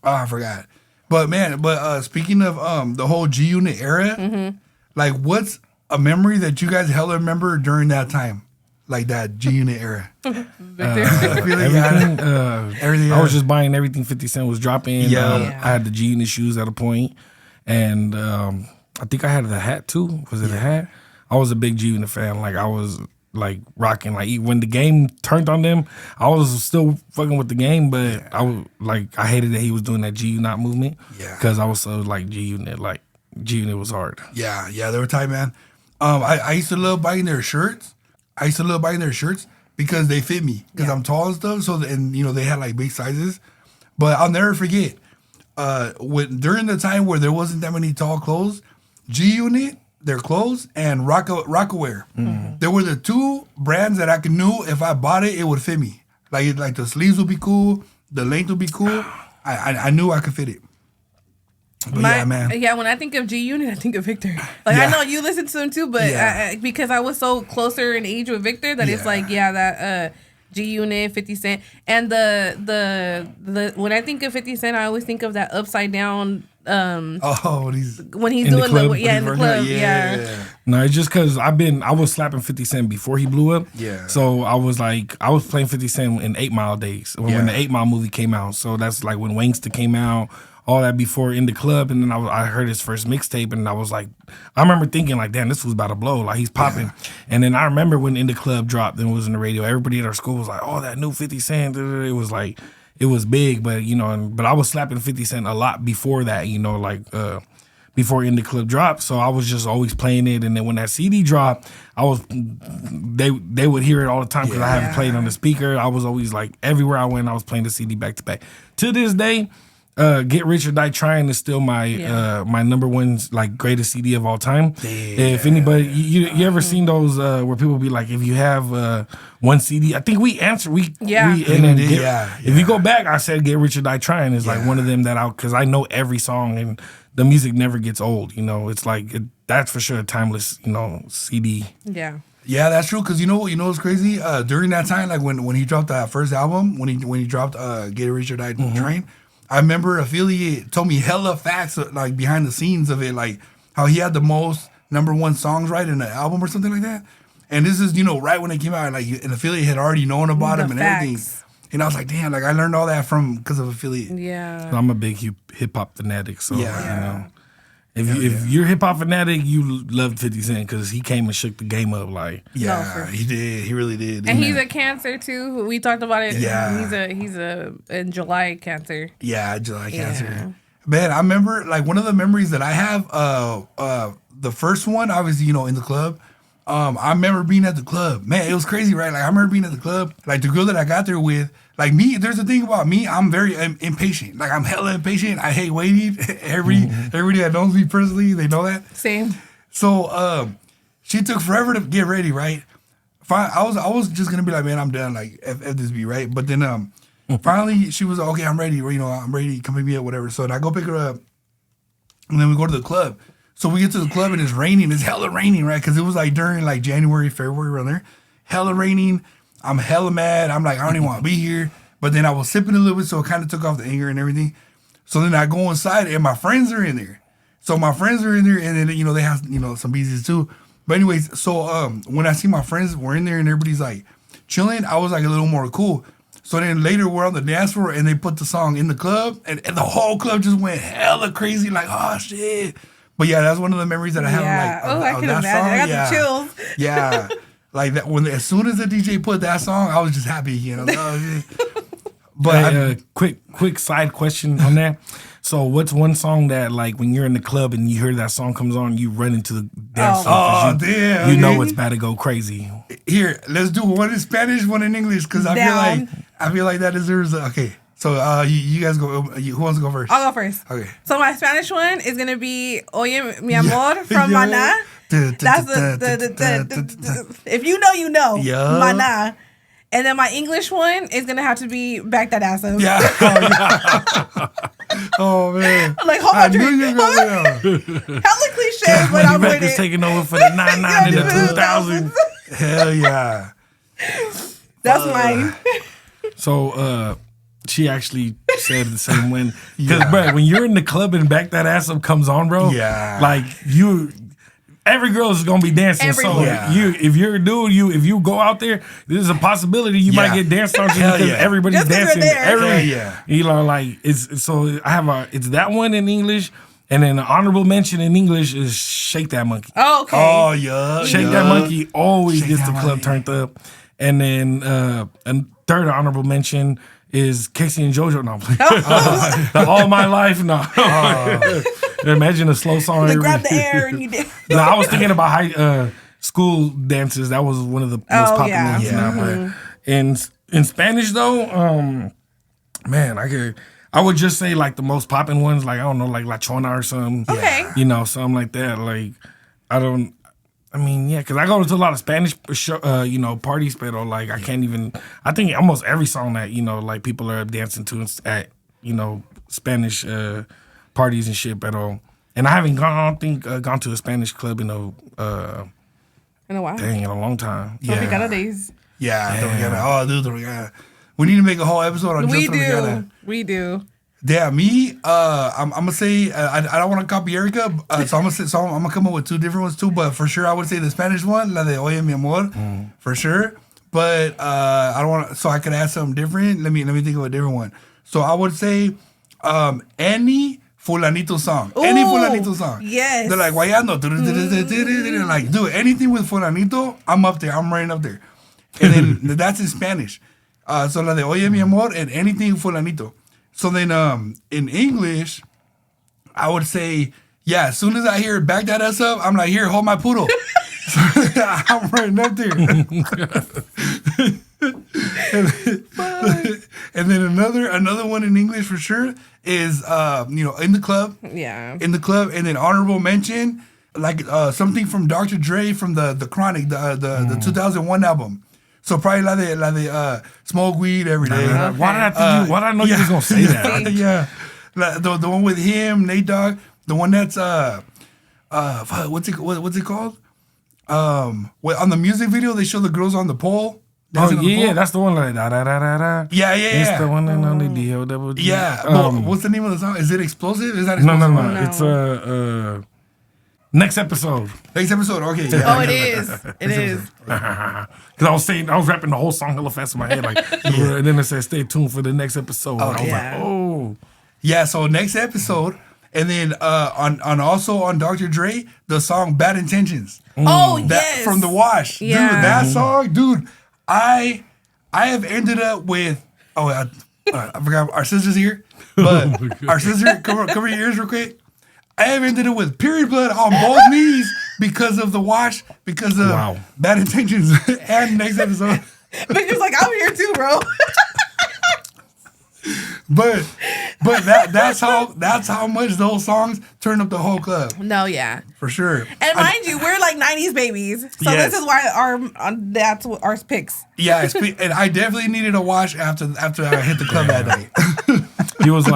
I forgot. But speaking of the whole G Unit era, like, what's a memory that you guys hella remember during that time? Like that G Unit era. Everything. Everything. I was just buying everything 50 Cent was dropping. Yeah. I had the G Unit shoes at a point, and I think I had the hat too. Was it a hat? I was a big G Unit fan. Like, I was like rocking. Like, when the game turned on them, I was still fucking with the game, but I hated that he was doing that G Unit movement. Yeah. Because I was so like G Unit. Like, G Unit was hard. Yeah, they were tight, man. I used to love buying their shirts. Because they fit me. Because I'm tall and stuff. So they had like big sizes. But I'll never forget during the time where there wasn't that many tall clothes, G Unit, their clothes, and Rockaware. There were the two brands that I knew if I bought it, it would fit me. Like the sleeves would be cool, the length would be cool. I knew I could fit it. But yeah, man. Yeah, when I think of G Unit, I think of Victor. Like, I know you listen to him too, but because I was so closer in age with Victor that it's like, that G Unit, 50 Cent, and the when I think of 50 Cent, I always think of that upside down. When he's doing in the club, yeah. No, it's just because I was slapping 50 Cent before he blew up. Yeah. So I was playing 50 Cent in 8 Mile days when the 8 Mile movie came out. So that's like when Wangsta came out, all that before In the Club, and then I heard his first mixtape, and I was like, I remember thinking like, damn, this was about to blow, like he's popping. Yeah. And then I remember when In the Club dropped and it was in the radio, everybody at our school was like, oh, that new 50 Cent. It was like, it was big, but but I was slapping 50 Cent a lot before that, before In the Club dropped. So I was just always playing it, and then when that CD dropped, they would hear it all the time because I haven't played on the speaker. I was always like, everywhere I went, I was playing the CD back to back. To this day, Get Rich or Die Trying is still my my number one greatest CD of all time. Yeah. If anybody, you ever seen those where people be like, if you have one CD, I think we answered if you go back, I said Get Rich or Die Trying is like one of them because I know every song and the music never gets old. It's like that's for sure a timeless CD. Yeah. Yeah, that's true. Cause what's crazy? During that time, like when he dropped that first album, when he dropped Get Rich or Die Trying. I remember Affiliate told me hella facts like behind the scenes of it, like how he had the most number one songs in the album or something like that. And this is right when it came out, like an Affiliate had already known about him and everything. And I was like, damn, like I learned all that because of Affiliate. Yeah, I'm a big hip hop fanatic, so If you're a hip hop fanatic, you loved 50 Cent because he came and shook the game up. He did. He really did. And he's a Cancer too. We talked about it. Yeah, he's a in July Cancer. Yeah, July Cancer. Man, I remember one of the memories that I have. The first one, obviously, In the Club. I remember being at the club. Man, it was crazy, right? Like I remember being at the club. Like the girl that I got there with. Like me, there's a thing about me. I'm very impatient. Like I'm hella impatient. I hate waiting. Everybody that knows me personally, they know that. Same. So she took forever to get ready, right? Fine, I was just gonna be like, man, I'm done, like F this be right. But then finally she was like, okay, I'm ready, I'm ready, come pick me up, whatever. So I go pick her up, and then we go to the club. So we get to the club and it's raining. It's hella raining, right? Because it was like during like January, February, around there. Hella raining. I'm hella mad. I'm like, I don't even want to be here. But then I was sipping a little bit, so it kind of took off the anger and everything. So then I go inside and my friends are in there. So my friends are in there, and then they have some beesies too. But anyways, so when I see my friends were in there and everybody's like chilling, I was like a little more cool. So then later we're on the dance floor and they put the song in the club, and the whole club just went hella crazy, like, oh shit. But yeah, that's one of the memories that I have. Yeah. Like, I can imagine. Song. I got the chills. Yeah. Like that as soon as the DJ put that song, I was just happy, But quick side question on that. So what's one song that, like, when you're in the club and you hear that song comes on, you run into the dance floor? Oh, damn. You know it's about to go crazy. Here, let's do one in Spanish, one in English, because I feel like that deserves okay. So you guys go. Who wants to go first? I'll go first. Okay. So my Spanish one is gonna be Oye Mi Amor from Maná. That's the if you know, you know. Yeah. Maná. And then my English one is gonna have to be Back That Ass Up. Yeah. Oh man. Like hold on, hella cliche, but I'm with it. Taking over for the 99 and the 2000. Hell yeah. That's mine. So she actually said the same when, because bro, when you're in the club and Back That Ass Up comes on, bro, like every girl is gonna be dancing. If you're a dude, if you go out there, there's a possibility you might get danced on because everybody's dancing. Like it's so I have it's that one in English, and then the honorable mention in English is Shake That Monkey. Oh, okay. Oh yeah. Shake That Monkey always gets the club turned up. And then a third honorable mention is Casey and JoJo. No, All My Life. No. Imagine a slow song. They grab the air and you did. No, I was thinking about high school dances. That was one of the most popular ones now. But in Spanish though, man, I would just say like the most popping ones, like I don't know, like La Chona or something. Okay. Something like that. Like because I go to a lot of Spanish, parties, but like I can't even. I think almost every song that like people are dancing to at Spanish parties and shit. But and I haven't gone to a Spanish club in a while. Dang, in a long time. Yeah. Days. Yeah, dude, we need to make a whole episode on just Dominicana. We do. Yeah, me. I'm gonna say I don't want to copy Erica, so I'm gonna come up with two different ones too. But for sure, I would say the Spanish one, la de Oye Mi Amor, for sure. But I don't want, so I could add something different. Let me think of a different one. So I would say any Fulanito song, any Fulanito song. Yes. They're like guayando, like dude, anything with Fulanito, I'm up there. I'm right up there. And then that's in Spanish. So la de Oye Mi Amor and anything Fulanito. So then in English, I would say, as soon as I hear Back That Ass Up, I'm like, here, hold my poodle. I'm right up there. And then another one in English for sure is, in the club. Yeah. In the club. And then honorable mention, like something from Dr. Dre from the Chronic, the 2001 album. So probably la de smoke weed every day. Why did I know you was gonna say that? Yeah, the one with him, Nate Dogg. The one that's what's it called? On the music video they show the girls on the pole. Oh yeah, that's the one like da da da da da. Yeah. It's the one that on the D-O-double-G. Yeah. What's the name of the song? Is it Explosive? Is that Explosive? No. It's next episode. Next episode, okay. Yeah. Oh, it is. It is. Because I was rapping the whole song hella fast in my head, and then it said, "Stay tuned for the next episode." I was like, "Oh, yeah." So next episode, and then on Dr. Dre, the song "Bad Intentions." Oh, yes, from The Wash, dude. That song, dude. I have ended up with I forgot our sister's here, but our sister cover your ears real quick. I have ended up with period blood on both knees because of The Wash, because of Bad Intentions, and next episode. But you're like, I'm here too, bro. But But that's how much those songs turn up the whole club. No, yeah. For sure. And mind you, we're like 90s babies. So Yes. this is why that's what our picks. Yeah, and I definitely needed a wash after I hit the club that day. He was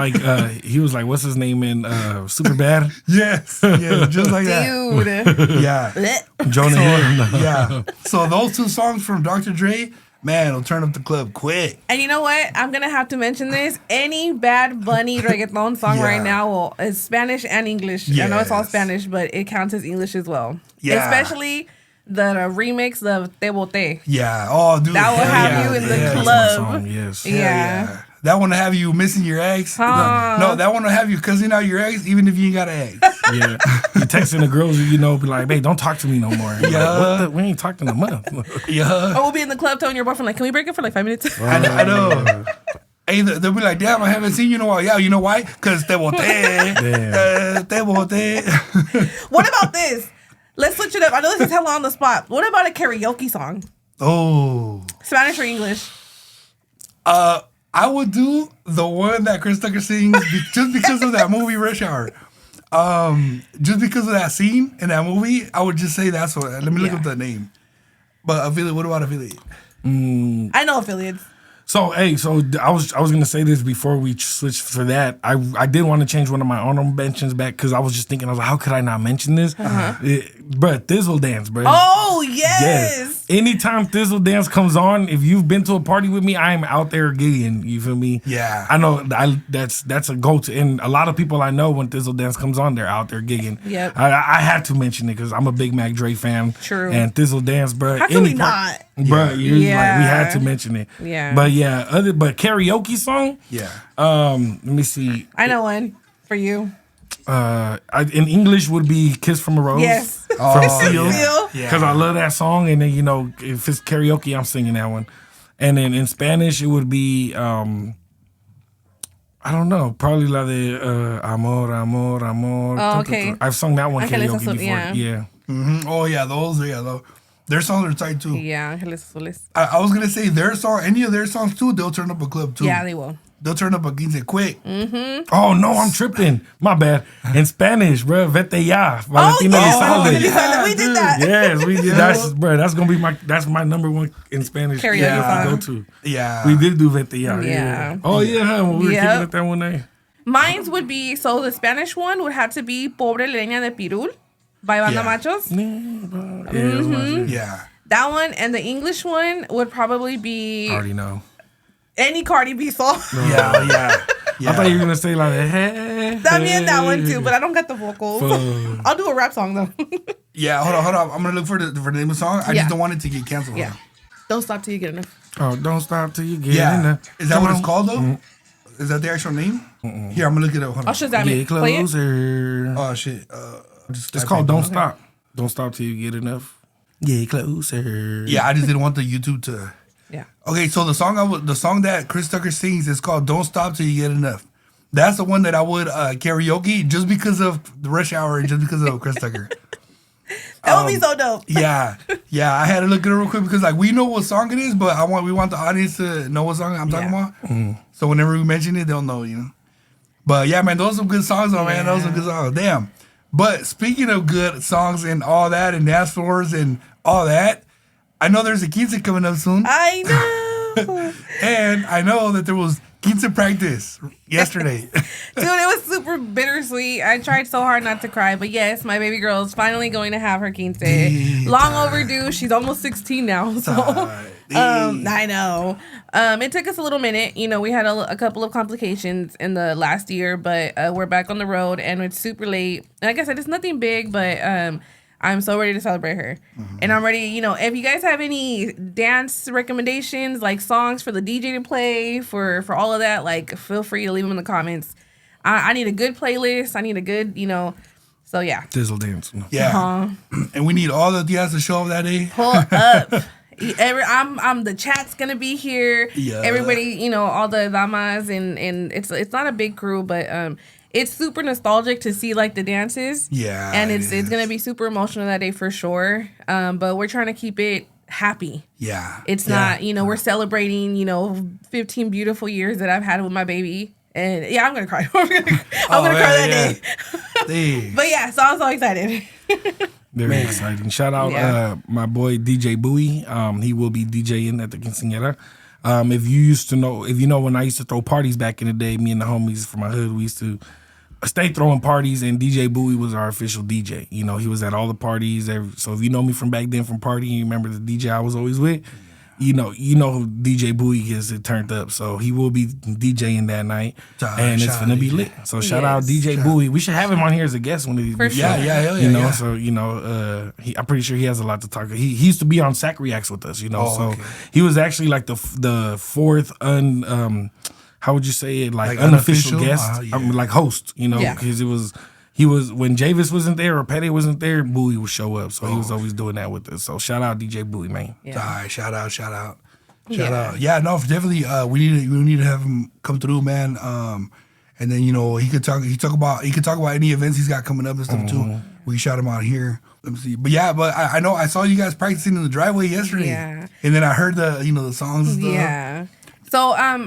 like, what's his name in Super Bad? Yes. Yeah, just like that. Dude. Yeah. Blech. Jonah Hill. Yeah. So those two songs from Dr. Dre, man, it'll turn up the club quick. And you know what? I'm going to have to mention this. Any Bad Bunny reggaeton song Yeah. right now is Spanish and English. I know it's all Yes. Spanish, but it counts as English as well. Yeah. Especially the remix of Te Boté. Yeah. Oh, dude. That will hell have yeah. you in the Yeah. club. Song, yes. Hell Yeah. That one will have you missing your ex. No, that one will have you cussing out your ex even if you ain't got an ex. Yeah. You texting the girls, be like, babe, don't talk to me no more. Like, Yeah. what the? We ain't talked in a month. Yeah. Or we'll be in the club telling your boyfriend, like, can we break up for like 5 minutes? I know. Hey, they'll be like, damn, I haven't seen you in a while. Yeah, you know why? Because te boté. Te boté. What about this? Let's switch it up. I know this is hella on the spot. What about a karaoke song? Oh. Spanish or English? I would do the one that Chris Tucker sings just because of that movie Rush Hour. Just because of that scene in that movie, I would just say that's what. Let me look up the name. But affiliate, what about affiliate? I know affiliates. So hey, I was gonna say this before we switched for that. I did want to change one of my honorable mentions back because I was just thinking, I was like, how could I not mention this? Bruh, Thizzle Dance, bro. Oh, yes. Anytime Thizzle Dance comes on, if you've been to a party with me, I am out there gigging. You feel me? Yeah. I know that's a go-to. And a lot of people I know when Thizzle Dance comes on, they're out there gigging. Yep. I had to mention it because I'm a big Mac Dre fan. True. And Thizzle Dance, bro. How can we not? Bro, like, we Yeah. had to mention it. Yeah. But yeah, but karaoke song. Yeah. Let me see. I know one for you. In English would be "Kiss from a Rose." Yes. From Seal. Seal. Because I love that song, and then if it's karaoke, I'm singing that one. And then in Spanish, it would be I don't know, probably la de Amor, Amor, Amor. Oh, okay. I've sung that one Ángeles karaoke Azul- before. yeah. Yeah. Mm-hmm. Oh, yeah, those. Their songs are tight, too. Yeah, Ángeles Azules. I was going to say their song, any of their songs, too, they'll turn up a club, too. Yeah, they will. They'll turn up a quince quick. Oh no, I'm tripping. My bad. In Spanish, bro, Vete Ya. Oh, Valentino Elizalde. yeah. We did that. Yes, we did. That's gonna be my number one in Spanish Karaoke to song. go to. Yeah. We did do Vete Ya. Yeah. Oh yeah, when we were Yep. kicking it that one day. Mine's would be, so the Spanish one would have to be Pobre Leña de Pirul by Banda Yeah. Machos. Yeah, that's my shit. Yeah. That one, and the English one would probably be I already know. any Cardi B song. Yeah. I thought you were gonna say like, hey, También that one too, but I don't get the vocals. Fuck. I'll do a rap song though. Yeah, hold on. I'm going to look for the name of the song. I Yeah. just don't want it to get canceled. Yeah. Don't stop till you get enough. Oh, don't stop till you get in Yeah. there. Is that Come what it's on. called, though? Is that the actual name? Here, I'm going to look it up. Hold Oh, on. should that Get play it? closer. Oh, shit. It's called Don't Stop. Don't stop till you get enough. Get closer. Yeah, I just didn't want the YouTube to. Yeah. Okay, so the song that Chris Tucker sings is called "Don't Stop Till You Get Enough." That's the one that I would karaoke just because of the Rush Hour and just because of Chris Tucker. That would be so dope. Yeah. I had to look it up real quick because like we know what song it is, but we want the audience to know what song I'm talking Yeah. about. So whenever we mention it, they'll know, But yeah, man, those are some good songs, though, man. Those are some good songs. Damn. But speaking of good songs and all that, and dance floors and all that, I know there's a quince coming up soon. I know. And I know that there was quince practice yesterday. Dude, it was super bittersweet. I tried so hard not to cry, but yes, my baby girl is finally going to have her quince. Long overdue. She's almost 16 now. So, I know. It took us a little minute. We had a couple of complications in the last year, but we're back on the road and it's super late. And like I said, it's nothing big, but I'm so ready to celebrate her. And I'm ready, if you guys have any dance recommendations, like songs for the DJ to play, for all of that, like feel free to leave them in the comments. I need a good playlist. I need a good, so yeah. Thizzle Dance. Yeah. And we need all the DJs to show up that day. Pull up. I'm the chat's gonna be here. Yeah. Everybody, all the damas and it's not a big crew, but it's super nostalgic to see like the dances. Yeah. And it it's is. gonna be super emotional that day for sure. But we're trying to keep it happy. Yeah. It's not, we're celebrating, 15 beautiful years that I've had with my baby. And yeah, I'm gonna cry. I'm gonna cry that day. But yeah, so I'm so excited. Very exciting. Shout out my boy DJ Bowie. He will be DJing at the Quinceañera. If you know when I used to throw parties back in the day, me and the homies from my hood, we used to stay throwing parties, and DJ Bowie was our official DJ. You know, he was at all the parties. So if you know me from back then from partying, you remember the DJ I was always with. You know who DJ Bowie is. It turned up, so he will be DJing that night, and it's gonna be lit. So shout out DJ Bowie. We should have him on here as a guest one of these. For sure. Yeah. You know, so I'm pretty sure he has a lot to talk. He used to be on Sac Reacts with us. You know, he was actually like the fourth how would you say it, like unofficial guest, like host. You know, because he was when Javis wasn't there or Petty wasn't there, Bowie would show up. So he was always doing that with us. So shout out DJ Bowie, man. Yeah. All right, shout out. Yeah, no, definitely. We need to have him come through, man. And then he could talk about any events he's got coming up and stuff too. We can shout him out here. Let me see. But I know I saw you guys practicing in the driveway yesterday. Yeah. And then I heard the songs and stuff. Yeah. So I'm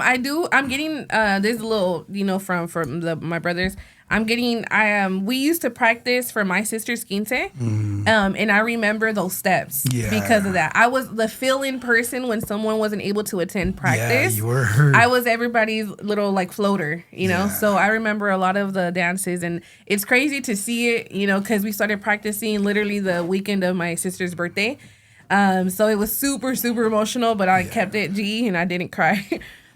getting this little from my brothers. We used to practice for my sister's quince, and I remember those steps because of that. I was the fill-in person when someone wasn't able to attend practice. Yeah, you were. I was everybody's little like floater, know. So I remember a lot of the dances, and it's crazy to see it, because we started practicing literally the weekend of my sister's birthday. So it was super, super emotional, but I kept it G and I didn't cry.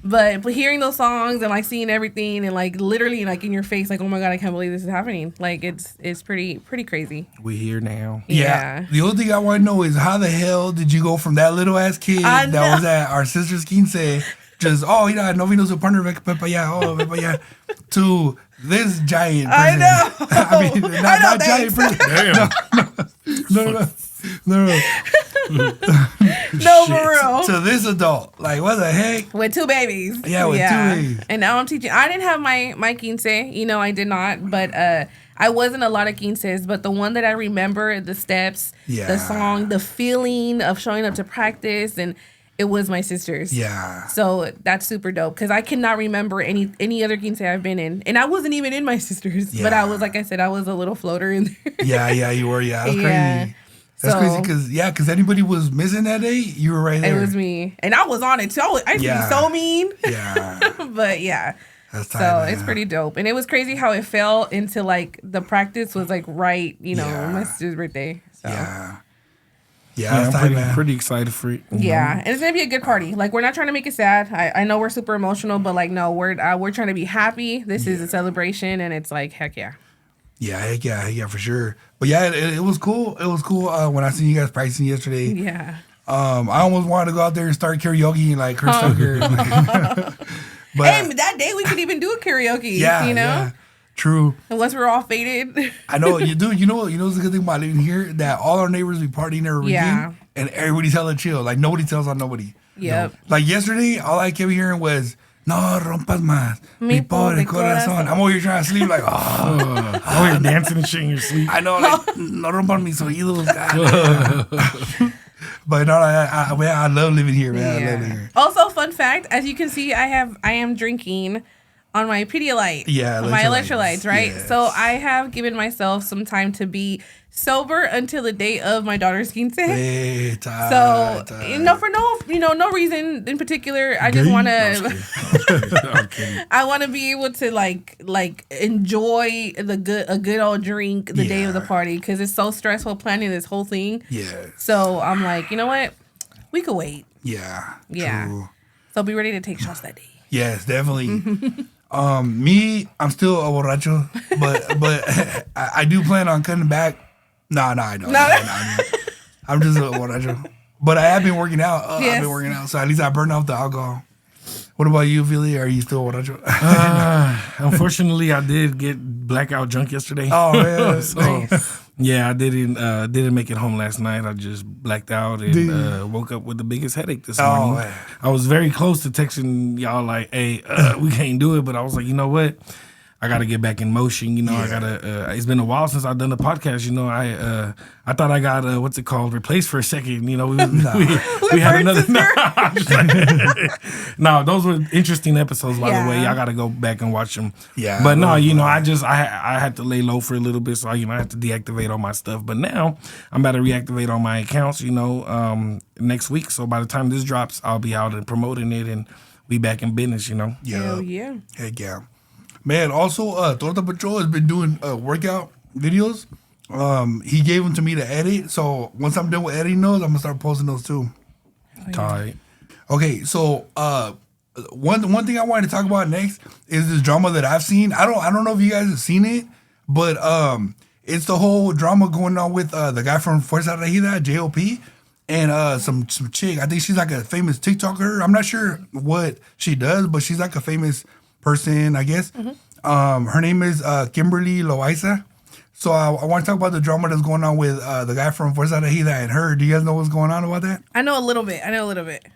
But hearing those songs and like seeing everything and like literally like in your face, like, oh my God, I can't believe this is happening. Like it's pretty crazy. We here now. Yeah. The only thing I want to know is how the hell did you go from that little ass kid that was at our sister's quince, just no vino su partner, to this giant person. I know. I mean, not giant person. Damn. No. No, for real. To this adult. Like, what the heck? With 2 babies. Yeah, with 2 babies. And now I'm teaching. I didn't have my quince. I did not. But I wasn't a lot of quinces. But the one that I remember, the steps, the song, the feeling of showing up to practice, and it was my sister's. Yeah. So that's super dope. Because I cannot remember any other quince I've been in. And I wasn't even in my sister's. Yeah. But I was, like I said, I was a little floater in there. Yeah, you were. Yeah, that's crazy. That's crazy because anybody was missing that day, you were right there. It was me. And I was on it too. I used to be so mean. Yeah. But yeah. That's tight, so it's pretty dope. And it was crazy how it fell into like the practice was like right, my sister's birthday. So. Yeah, I'm pretty excited for it. Yeah. And it's gonna be a good party. Like we're not trying to make it sad. I know we're super emotional, but like no, we're trying to be happy. This is a celebration and it's like heck yeah. Yeah, for sure. But yeah, it was cool. It was cool when I seen you guys practicing yesterday. Yeah. I almost wanted to go out there and start karaoke like Chris Tucker. But hey, that day we could even do a karaoke. Yeah. True. Unless we're all faded. I know you do. You know what's the good thing about living here? That all our neighbors be partying every weekend, and everybody's hella chill. Like nobody tells on nobody. Yep. Like yesterday, all I kept hearing was "No rompas más, mi pobre corazón." I'm over here trying to sleep, like oh, you're dancing and shit in your sleep. I know, like no rompan mis oídos, God. But no, I love living here, man. I love living here. Also, fun fact: as you can see, I am drinking on my Pedialyte. Yeah, my electrolytes, right? Yes. So I have given myself some time to be sober until the day of my daughter's quince. For no reason in particular. I just want to. I want to be able to like enjoy a good old drink the day of the party because it's so stressful planning this whole thing. Yeah. So I'm like, you know what? We could wait. Yeah. True. So be ready to take shots that day. Yes, definitely. Me, I'm still a borracho, but I do plan on cutting back. No, I don't. I'm just a borracho. But I have been working out. Yes. I've been working out, so at least I burned off the alcohol. What about you, Philly? Are you still a borracho? Unfortunately, I did get blackout drunk yesterday. Oh, yeah. So, yeah, I didn't make it home last night. I just blacked out and woke up with the biggest headache this morning. Man. I was very close to texting y'all like, hey, we can't do it. But I was like, you know what? I gotta get back in motion. You know, I gotta. It's been a while since I've done the podcast. You know, I thought I got what's it called, replaced for a second. You know, we had another. No, those were interesting episodes. By the way, I gotta go back and watch them. Yeah, but no, you know, I had to lay low for a little bit, so you know I had to deactivate all my stuff. But now I'm about to reactivate all my accounts. You know, next week. So by the time this drops, I'll be out and promoting it and be back in business. You know. Hell yeah. Heck yeah. Man, also, Torta Patrol has been doing workout videos. He gave them to me to edit. So once I'm done with editing those, I'm going to start posting those too. Tight. Okay, so one thing I wanted to talk about next is this drama that I've seen. I don't know if you guys have seen it, but it's the whole drama going on with the guy from Fuerza Regida, JOP, and some chick. I think she's like a famous TikToker. I'm not sure what she does, but she's like a famous person, I guess. Her name is Kimberly Loaiza. So I want to talk about the drama that's going on with the guy from Fuerza Regida and her. Do you guys know what's going on about that? I know a little bit.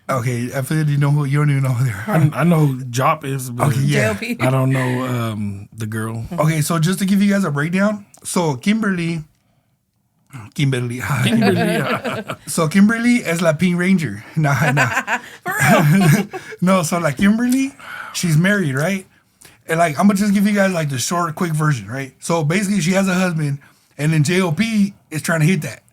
Okay, I feel you know who. You don't even know who they are. I know who Jop is, but okay, yeah. JLP. I don't know the girl. Okay, so just to give you guys a breakdown. So Kimberly. So Kimberly is la Pink Ranger. Nah. For real. No, so like Kimberly, she's married, right? And like I'm gonna just give you guys like the short, quick version, right? So basically, she has a husband, and then JOP is trying to hit that,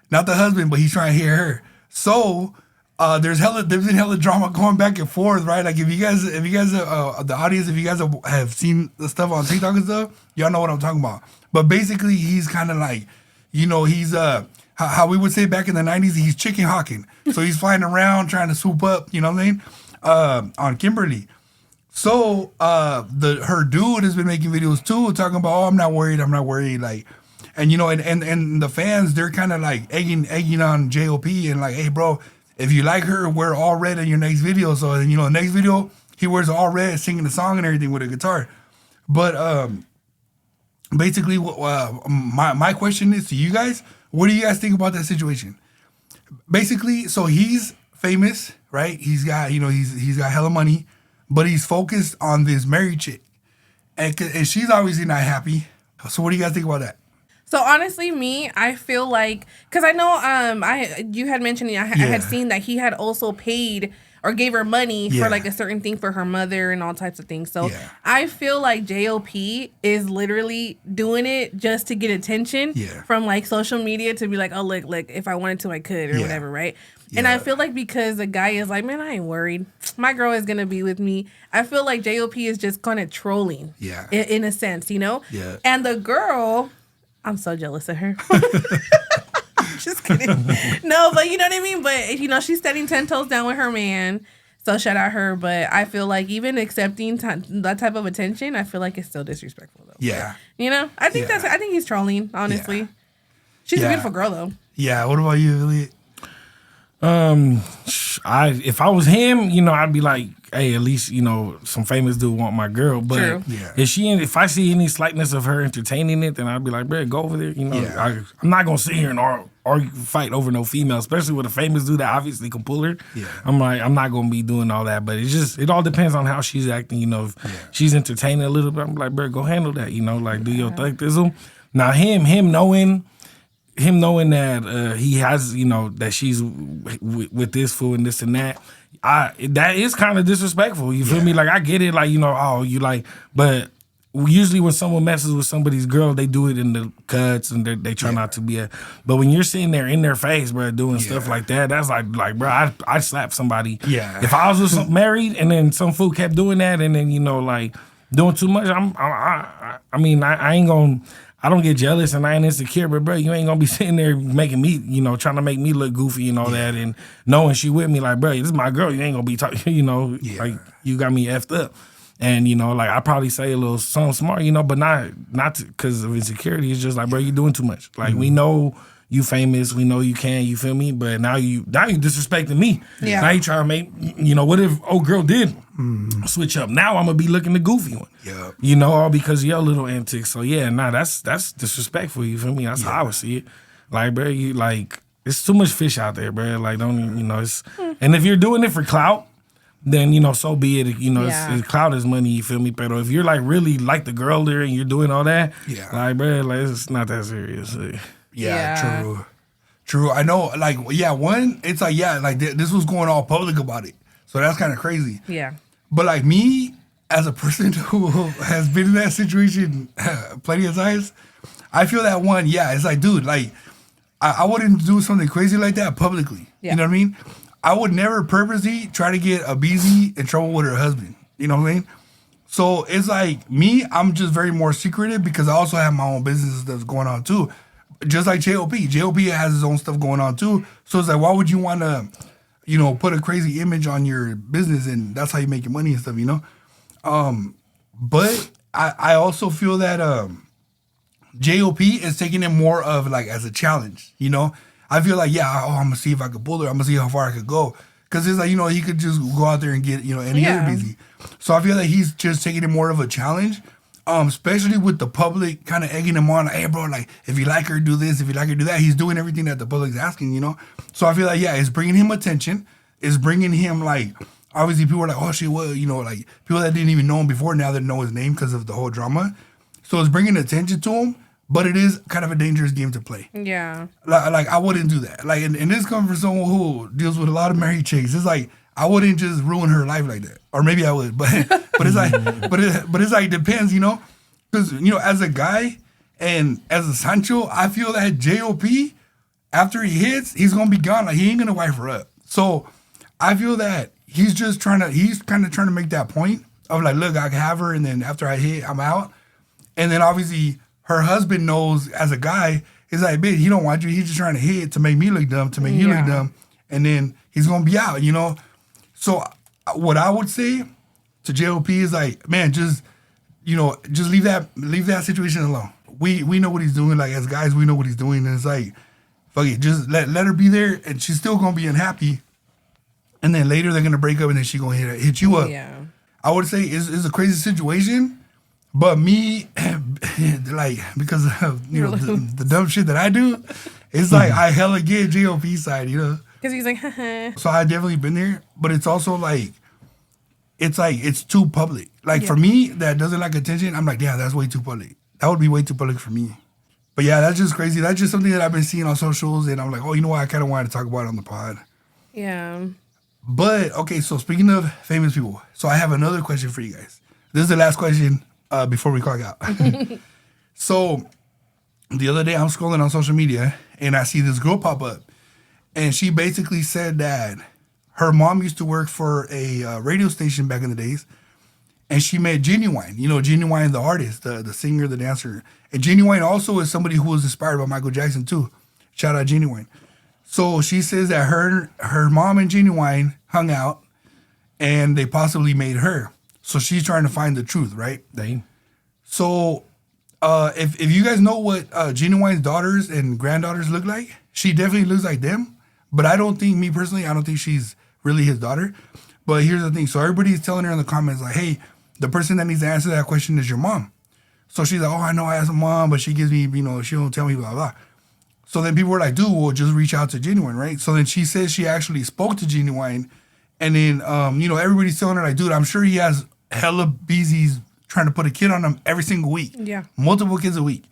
not the husband, but he's trying to hit her. So there's been hella drama going back and forth, right? Like if you guys, the audience, if you guys have seen the stuff on TikTok and stuff, y'all know what I'm talking about. But basically, he's kind of like, you know, he's how we would say back in the 90s, he's chicken hawking. So he's flying around trying to swoop up, you know what I mean, on Kimberly. So her dude has been making videos too, talking about, oh, I'm not worried, like, and you know, and the fans, they're kind of like egging on JOP and like, hey bro, if you like her, wear all red in your next video. So you know, next video he wears all red, singing the song and everything with a guitar. But basically, my question is to you guys: what do you guys think about that situation? Basically, so he's famous, right? He's got he's got hella money. But he's focused on this married chick. And she's obviously not happy. So what do you guys think about that? So honestly, I feel like, because I know you had mentioned, I had seen that he had also paid or gave her money for like a certain thing for her mother and all types of things. So I feel like JOP is literally doing it just to get attention from like social media to be like, oh, look, if I wanted to, I could or whatever, right? And I feel like because the guy is like, man, I ain't worried. My girl is going to be with me. I feel like JOP is just kind of trolling in a sense, you know? Yeah. And the girl, I'm so jealous of her. Just kidding. No, but you know what I mean? But, you know, she's standing 10 toes down with her man. So shout out her. But I feel like even accepting that type of attention, I feel like it's still disrespectful, though. Yeah. But, you know, I think he's trolling, honestly. She's a beautiful girl, though. Yeah. What about you, Elliot? If I was him, you know, I'd be like, hey, at least, you know, some famous dude want my girl. But if I see any slightness of her entertaining it, then I'd be like, bro, go over there. You know, I'm not gonna sit here and argue, fight over no female, especially with a famous dude that obviously can pull her. Yeah. I'm like, I'm not gonna be doing all that. But it all depends on how she's acting. You know, if she's entertaining a little bit, I'm like, bro, go handle that. You know, like do your thuggism. Now him knowing that he has, you know, that she's with this fool and this and that, that is kind of disrespectful. You feel me? Like, I get it. Like, you know, oh, you like, but usually when someone messes with somebody's girl, they do it in the cuts and they try not to be but when you're sitting there in their face, bro, doing stuff like that, that's like, bro, I'd slap somebody. Yeah. If I was with married and then some fool kept doing that and then, you know, like doing too much, I ain't gonna, I don't get jealous and I ain't insecure, but bro, you ain't gonna be sitting there making me, you know, trying to make me look goofy and all that, and knowing she with me, like, bro, this is my girl. You ain't gonna be talking, you know, like you got me effed up, and you know, like I probably say a little something smart, you know, but not because of insecurity. It's just like, bro, you doing too much. Like we know you famous, we know you can, you feel me? But now you disrespecting me. Yeah. Now you trying to make, you know, what if old girl did switch up? Now I'm gonna be looking the goofy one. Yeah. You know, all because of your little antics. So yeah, that's disrespectful, you feel me? That's how I would see it. Like, bro, you like, it's too much fish out there, bro. Like, don't, you know, it's, and if you're doing it for clout, then, you know, so be it. You know, Yeah. it's clout is money, you feel me? But if you're like really like the girl there and you're doing all that, like, bro, like, it's not that serious. Yeah. True. I know, like, yeah, one, it's like, yeah, like, this was going all public about it. So that's kind of crazy. Yeah. But, like, me, as a person who has been in that situation plenty of times, I feel that one, yeah, it's like, dude, like, I wouldn't do something crazy like that publicly. Yeah. You know what I mean? I would never purposely try to get a BZ in trouble with her husband. You know what I mean? So it's like me, I'm just very more secretive because I also have my own business that's going on too. Just like JOP. JOP has his own stuff going on too. So it's like, why would you want to, you know, put a crazy image on your business and that's how you make your money and stuff, you know? But I also feel that JOP is taking it more of like as a challenge, you know? I feel like, yeah, I'm going to see if I could pull her. I'm going to see how far I could go. Because it's like, you know, he could just go out there and get, you know, any other busy. So I feel like he's just taking it more of a challenge, especially with the public kind of egging him on. Like, hey, bro, like, if you like her, do this. If you like her, do that. He's doing everything that the public's asking, you know? So I feel like, yeah, it's bringing him attention. It's bringing him, like, obviously people are like, oh, shit, well, you know, like, people that didn't even know him before, now they know his name because of the whole drama. So it's bringing attention to him. But it is kind of a dangerous game to play. Yeah. Like I wouldn't do that. Like, and this comes from someone who deals with a lot of married chicks. It's like, I wouldn't just ruin her life like that. Or maybe I would. But it's like, but it's like, it depends, you know? Because, you know, as a guy and as a Sancho, I feel that JOP, after he hits, he's going to be gone. Like, he ain't going to wife her up. So I feel that he's kind of trying to make that point of like, look, I can have her. And then after I hit, I'm out. And then obviously, her husband knows as a guy, he's like, bitch, he don't want you. He's just trying to hit to make me look dumb, to make you look dumb. And then he's going to be out, you know? So what I would say to JOP is like, man, just, you know, just leave that situation alone. We know what he's doing. Like, as guys, we know what he's doing. And it's like, fuck it, just let her be there. And she's still going to be unhappy. And then later they're going to break up and then she's going to hit you up. Yeah. I would say it's a crazy situation. But me, like, because of, you know, the dumb shit that I do, it's like I hella get JOP side, you know? Because he's like, haha. So I definitely been there. But it's also like, it's too public. Like, for me, that doesn't like attention, I'm like, yeah, that's way too public. That would be way too public for me. But yeah, that's just crazy. That's just something that I've been seeing on socials. And I'm like, oh, you know what? I kind of wanted to talk about it on the pod. Yeah. But, okay, so speaking of famous people, so I have another question for you guys. This is the last question. Before we clock out. So the other day I'm scrolling on social media and I see this girl pop up and she basically said that her mom used to work for a radio station back in the days and she met Genuine. You know, Genuine, the artist, the singer, the dancer. And Genuine also is somebody who was inspired by Michael Jackson too. Shout out Genuine. So she says that her mom and Genuine hung out and they possibly made her. So she's trying to find the truth, right? Dang. So if you guys know what Genuine's daughters and granddaughters look like, she definitely looks like them. But I don't think she's really his daughter. But here's the thing. So everybody's telling her in the comments, like, hey, the person that needs to answer that question is your mom. So she's like, oh, I know I have a mom, but she gives me, you know, she don't tell me, blah, blah. So then people were like, dude, well, just reach out to Genuine, right? So then she says she actually spoke to Genuine. And then, you know, everybody's telling her, like, dude, I'm sure he has hella BZs trying to put a kid on him every single week. Yeah. Multiple kids a week.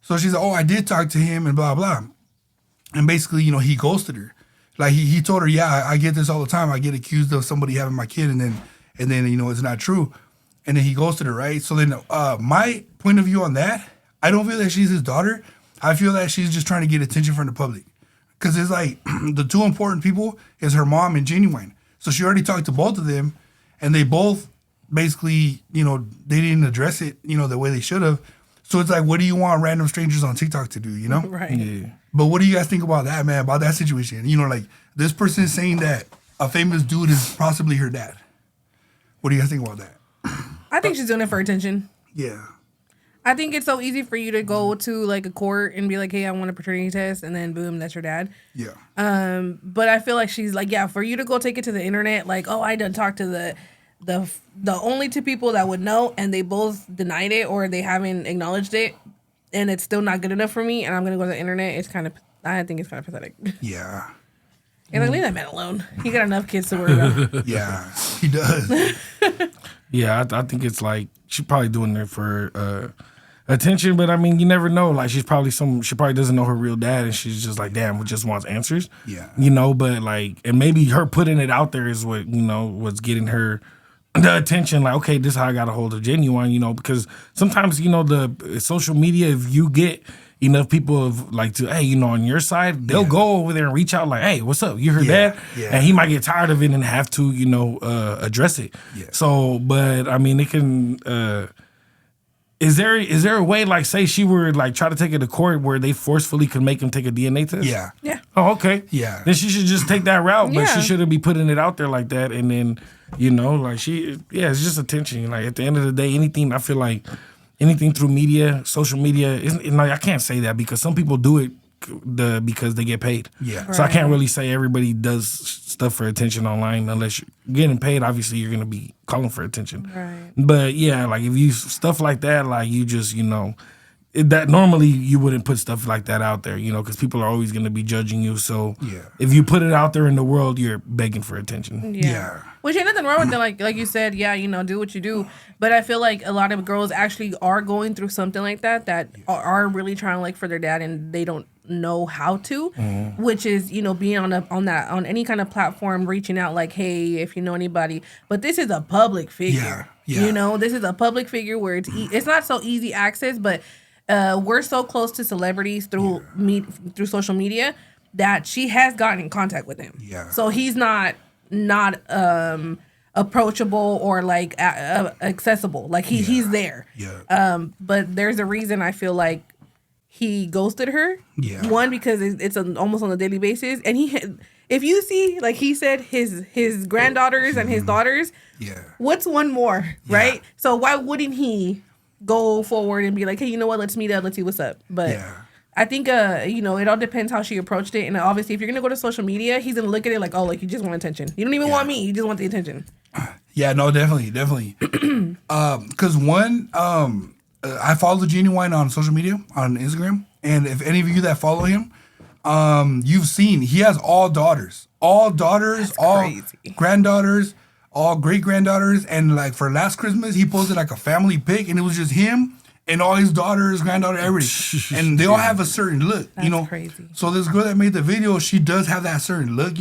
So she's like, oh, I did talk to him and blah, blah. And basically, you know, he ghosted her. Like, he told her, yeah, I get this all the time. I get accused of somebody having my kid and then, you know, it's not true. And then he ghosted her, right? So then my point of view on that, I don't feel that she's his daughter. I feel that she's just trying to get attention from the public. Because it's like, the two important people is her mom and Genuine. So she already talked to both of them, and they both basically, you know, they didn't address it, you know, the way they should have. So it's like, what do you want random strangers on TikTok to do, you know? Right. Yeah. But what do you guys think about that, man, about that situation? You know, like, this person is saying that a famous dude is possibly her dad. What do you guys think about that? I think she's doing it for attention. Yeah. I think it's so easy for you to go to like a court and be like, hey, I want a paternity test, and then boom, that's your dad. Yeah. But I feel like she's like, yeah, for you to go take it to the internet, like, oh, I done talked to the only two people that would know, and they both denied it or they haven't acknowledged it, and it's still not good enough for me, and I'm gonna go to the internet. I think it's kind of pathetic. Yeah. And like, leave that man alone. He got enough kids to worry about. Yeah, he does. Yeah, I think it's like she's probably doing it for attention, but I mean, you never know. Like she probably doesn't know her real dad, and she's just like, damn, just wants answers. Yeah, but like, and maybe her putting it out there is what what's getting her the attention. Like, okay, this is how I got a hold of Genuine. Because sometimes the social media, if you get enough people of like to, hey, on your side, they'll go over there and reach out like, hey, what's up? You heard that? Yeah. And he might get tired of it and have to, address it. Yeah. So, but I mean, it can, is there a way, like, say she were like try to take it to court where they forcefully could make him take a DNA test? Yeah. Yeah. Oh, okay. Yeah. Then she should just take that route, but Yeah. she shouldn't be putting it out there like that. And then, like it's just attention. Like at the end of the day, anything through media, social media, isn't like I can't say that because some people do it because they get paid. Yeah. So I can't really say everybody does stuff for attention online unless you're getting paid. Obviously, you're gonna be calling for attention. Right. But yeah, like if you stuff like that, like you just that normally you wouldn't put stuff like that out there, because people are always gonna be judging you. So if you put it out there in the world, you're begging for attention. Yeah. Which ain't nothing wrong with it. Like you said, do what you do. But I feel like a lot of girls actually are going through something like that are really trying to like for their dad and they don't know how to, which is, being on any kind of platform, reaching out like, hey, if you know anybody. But this is a public figure. Yeah. This is a public figure where it's not so easy access, but we're so close to celebrities through social media that she has gotten in contact with him. Yeah. So he's not approachable or like accessible. Like he's there. Yeah. But there's a reason I feel like he ghosted her. Yeah. One, because it's almost on a daily basis, and if you see, like he said, his granddaughters and his daughters. Yeah. What's one more, right? So why wouldn't he go forward and be like, hey, you know what? Let's meet up. Let's see what's up. But I think, it all depends how she approached it. And obviously, if you're going to go to social media, he's going to look at it like, oh, like you just want attention. You don't even want me. You just want the attention. Yeah, no, definitely. Because I follow Genuine on social media, on Instagram. And if any of you that follow him, you've seen he has all daughters. That's all crazy. Granddaughters, all great-granddaughters. And like for last Christmas, he posted like a family pic and it was just him and all his daughters, granddaughter, everything. And they all have a certain look, That's crazy. So this girl that made the video, she does have that certain look,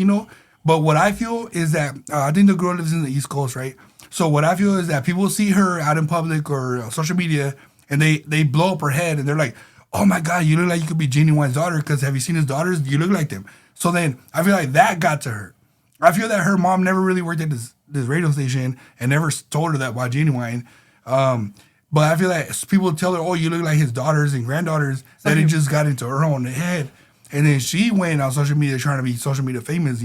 But what I feel is that, I think the girl lives in the East Coast, right? So what I feel is that people see her out in public or social media and they blow up her head and they're like, oh my God, you look like you could be Genuine's daughter because have you seen his daughters? You look like them. So then I feel like that got to her. I feel that her mom never really worked at this radio station and never told her that about Genuine. But I feel like people tell her, oh, you look like his daughters and granddaughters, that it just got into her own head. And then she went on social media trying to be social media famous,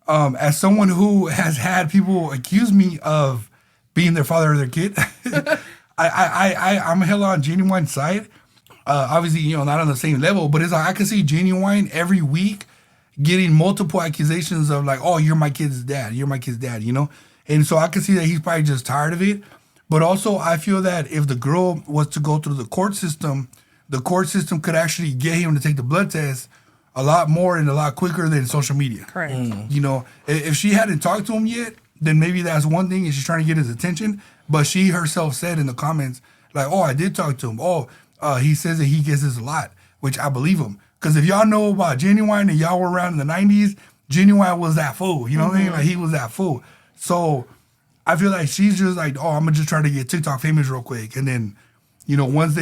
As someone who has had people accuse me of being their father or their kid, I'm hella on Genuine's side. Obviously, not on the same level, but it's like I can see Genuine every week getting multiple accusations of like, oh, you're my kid's dad. You're my kid's dad, And so I can see that he's probably just tired of it. But also, I feel that if the girl was to go through the court system could actually get him to take the blood test a lot more and a lot quicker than social media. Correct. If she hadn't talked to him yet, then maybe that's one thing and she's trying to get his attention. But she herself said in the comments, like, oh, I did talk to him. Oh, he says that he gets this a lot, which I believe him. Because if y'all know about Genuine and y'all were around in the 90s, Genuine was that fool. You know what I mean? Like, he was that fool. So I feel like she's just like, oh, I'm going to just try to get TikTok famous real quick. And then, once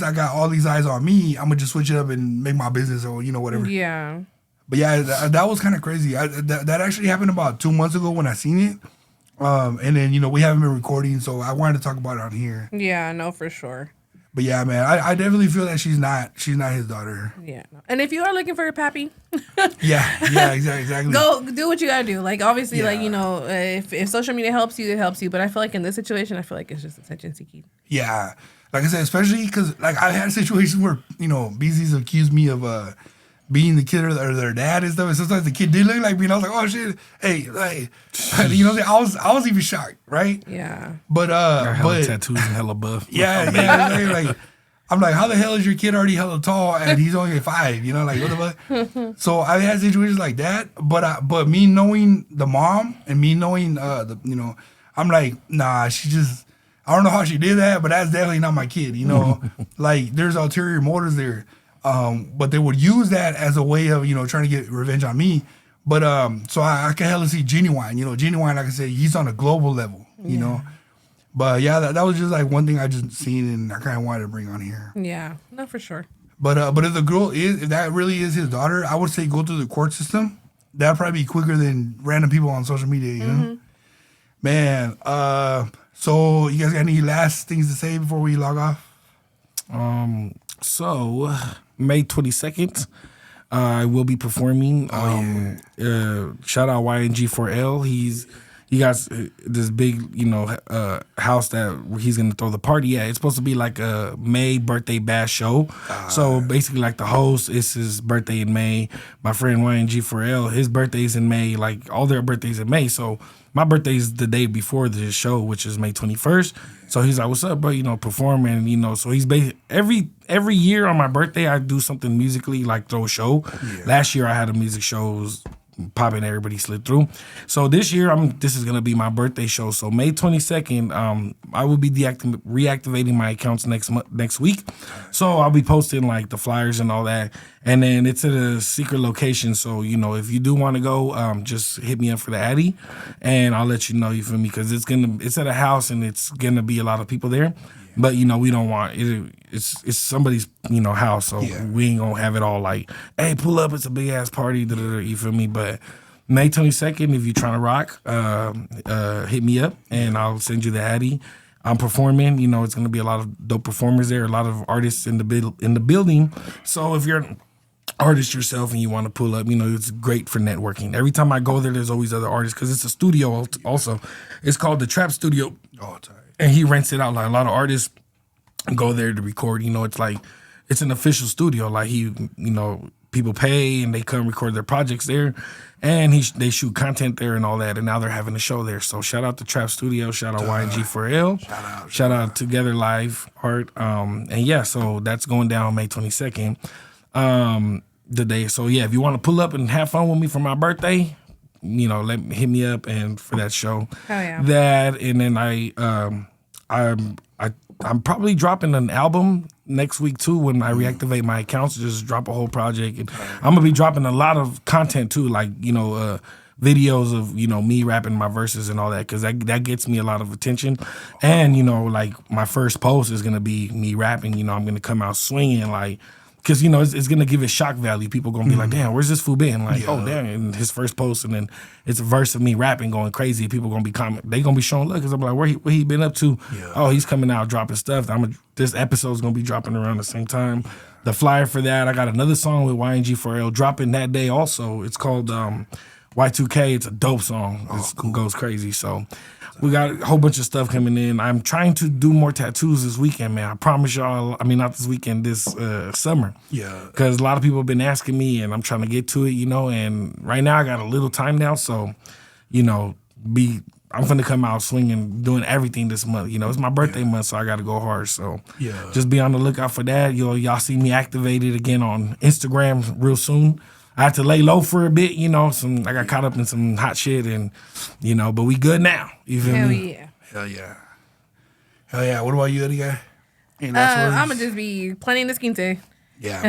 I got all these eyes on me, I'm going to just switch it up and make my business or, whatever. Yeah. But yeah, that was kind of crazy. That actually happened about 2 months ago when I seen it. And then, we haven't been recording, so I wanted to talk about it on here. Yeah, no, for sure. But yeah, man, I definitely feel that she's not his daughter. Yeah. No. And if you are looking for a pappy, yeah, exactly. Go do what you gotta do. Like, obviously, if social media helps you, it helps you. But I feel like in this situation, I feel like it's just attention seeking. Yeah. Like I said, especially because, like, I've had situations where, BZ's accused me of being the kid or their dad and stuff. And sometimes the kid did look like me, and I was like, oh, shit. Hey, like, I was even shocked, right? Yeah. But, hella tattoos and hella buff. Yeah, like, I'm like, how the hell is your kid already hella tall and he's only 5? You know, like what the fuck? So I've had situations like that, but me knowing the mom and me knowing I'm like, nah, she just. I don't know how she did that, but that's definitely not my kid. You know, like there's ulterior motives there, but they would use that as a way of trying to get revenge on me. But so I can hella see Genuine. Genuine, like I said, he's on a global level. You know. But yeah, that was just like one thing I just seen and I kind of wanted to bring on here. Yeah, no, for sure. But if the girl if that really is his daughter, I would say go through the court system. That'd probably be quicker than random people on social media. You know, man. So you guys got any last things to say before we log off? So May 22nd, I will be performing. Shout out YNG4L. He got this big, house that he's gonna throw the party at. It's supposed to be like a May birthday bash show. So basically, like the host, it's his birthday in May. My friend YNG4L, his birthday's in May. Like all their birthdays in May. So my birthday's the day before the show, which is May 21st. So he's like, "What's up, bro? Performing, So he's every year on my birthday, I do something musically, like throw a show. Yeah. Last year I had a music show. Popping, everybody slid through. So this year, this is gonna be my birthday show. So May 22nd, I will be reactivating my accounts next week. So I'll be posting like the flyers and all that, and then it's at a secret location. So if you do want to go, just hit me up for the Addy, and I'll let you know. You feel me? Because it's at a house and it's gonna be a lot of people there. But we don't want it. It's somebody's house, so we ain't gonna have it all like, hey, pull up, it's a big ass party. You feel me? But May 22nd, if you're trying to rock, hit me up and I'll send you the Addy. I'm performing. It's gonna be a lot of dope performers there, a lot of artists in the building. So if you're an artist yourself and you want to pull up, it's great for networking. Every time I go there, there's always other artists because it's a studio also. It's called the Trap Studio. Oh, tight. And he rents it out. Like a lot of artists go there to record. It's like it's an official studio. Like people pay and they come record their projects there, and they shoot content there and all that. And now they're having a show there. So shout out to Trap Studio. Shout out YNG4L. Shout out Together Live Art. And yeah, so that's going down May 22nd. The day. So yeah, if you want to pull up and have fun with me for my birthday, hit me up and for that show. Oh yeah. That and then I'm probably dropping an album next week too when I reactivate my accounts. Just drop a whole project, and I'm gonna be dropping a lot of content too, like videos of me rapping my verses and all that, because that gets me a lot of attention. And like my first post is gonna be me rapping. I'm gonna come out swinging like. Because, it's going to give it shock value. People going to be like, damn, where's this fool been? Like, oh, damn, and his first post, and then it's a verse of me rapping going crazy. People going to be commenting. They going to be showing love because I'm like, where he been up to? Yeah. Oh, he's coming out dropping stuff. This episode's going to be dropping around the same time. The flyer for that, I got another song with YNG4L dropping that day also. It's called Y2K. It's a dope song. It goes crazy. So we got a whole bunch of stuff coming in. I'm trying to do more tattoos this weekend, man. I promise y'all. I mean, not this weekend, this summer. Yeah. Because a lot of people have been asking me, and I'm trying to get to it, And right now, I got a little time now, so, I'm finna come out swinging, doing everything this month. It's my birthday month, so I got to go hard. So just be on the lookout for that. Y'all see me activated again on Instagram real soon. I had to lay low for a bit, I got caught up in some hot shit and, but we good now. You feel me? Yeah. Hell yeah. Hell yeah. What about you, Eddie guy? I'm going to just be planning this quince. Yeah,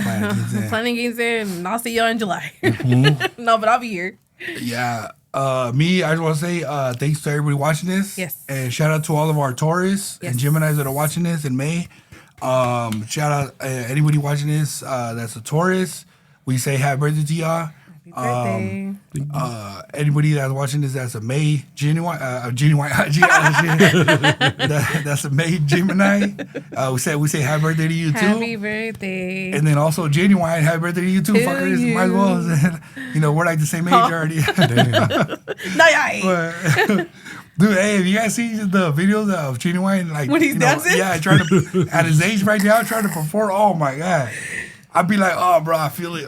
planning quince, and I'll see y'all in July. Mm-hmm. No, but I'll be here. Yeah. Me, I just want to say thanks to everybody watching this. Yes. And shout out to all of our Taurus and Geminis that are watching this in May. Shout out anybody watching this that's a Taurus. We say happy birthday to y'all. Happy birthday. Anybody that's watching this that's a May Genuine, that's a May Gemini. We say happy birthday to you too. Happy birthday. And then also Genuine, happy birthday to you too. Fuckers, might as well. We're like the same age already. No, y'all ain't. Dude, hey, have you guys seen the videos of Genuine? Like when he's dancing? Yeah, trying to at his age right now, trying to perform. Oh my god. I'd be like, oh, bro, I feel it.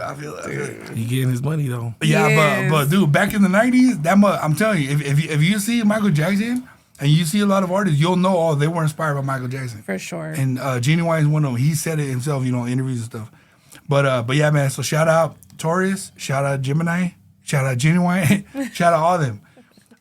He getting his money, though. Yeah, yes. but dude, back in the 90s, I'm telling you, if you see Michael Jackson And you see a lot of artists, you'll know, oh, they were inspired by Michael Jackson. For sure. And Genuine is one of them. He said it himself, in interviews and stuff. But yeah, man, so shout out Taurus, shout out Gemini, shout out Genuine, shout out all of them.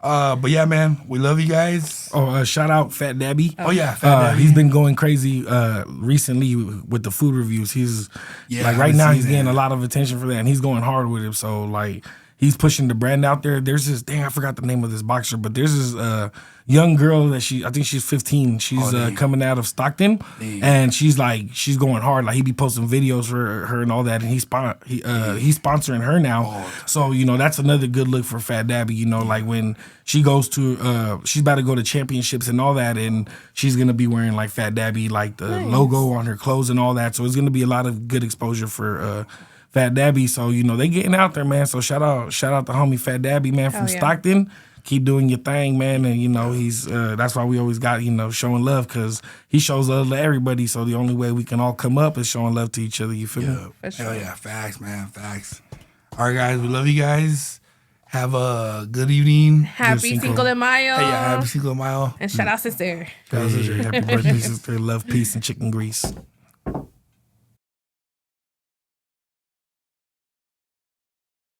But yeah, man, we love you guys. Oh, shout out Fat Dabby. Oh yeah, Fat Dabby. He's been going crazy recently with the food reviews. He's like right now he's getting a lot of attention for that, and he's going hard with it. So like he's pushing the brand out there. There's this I forgot the name of this boxer, but there's this young girl that I think she's 15. She's coming out of Stockton, and she's going hard. Like he be posting videos for her and all that, and he's sponsoring her now. So that's another good look for Fat Dabby. Like when she goes to she's about to go to championships and all that, and she's gonna be wearing like Fat Dabby, like the logo on her clothes and all that. So it's gonna be a lot of good exposure for Fat Dabby. So they getting out there, man. So shout out the homie Fat Dabby, man, from Stockton. Keep doing your thing, man. And he's that's why we always got showing love, because he shows love to everybody. So the only way we can all come up is showing love to each other. You feel me? For sure. Hell yeah, facts, man, facts. All right, guys, we love you guys. Have a good evening. Happy Cinco de Mayo. Hey, yeah, happy Cinco de Mayo. And shout out sister. Happy birthday, sister. Love, peace, and chicken grease.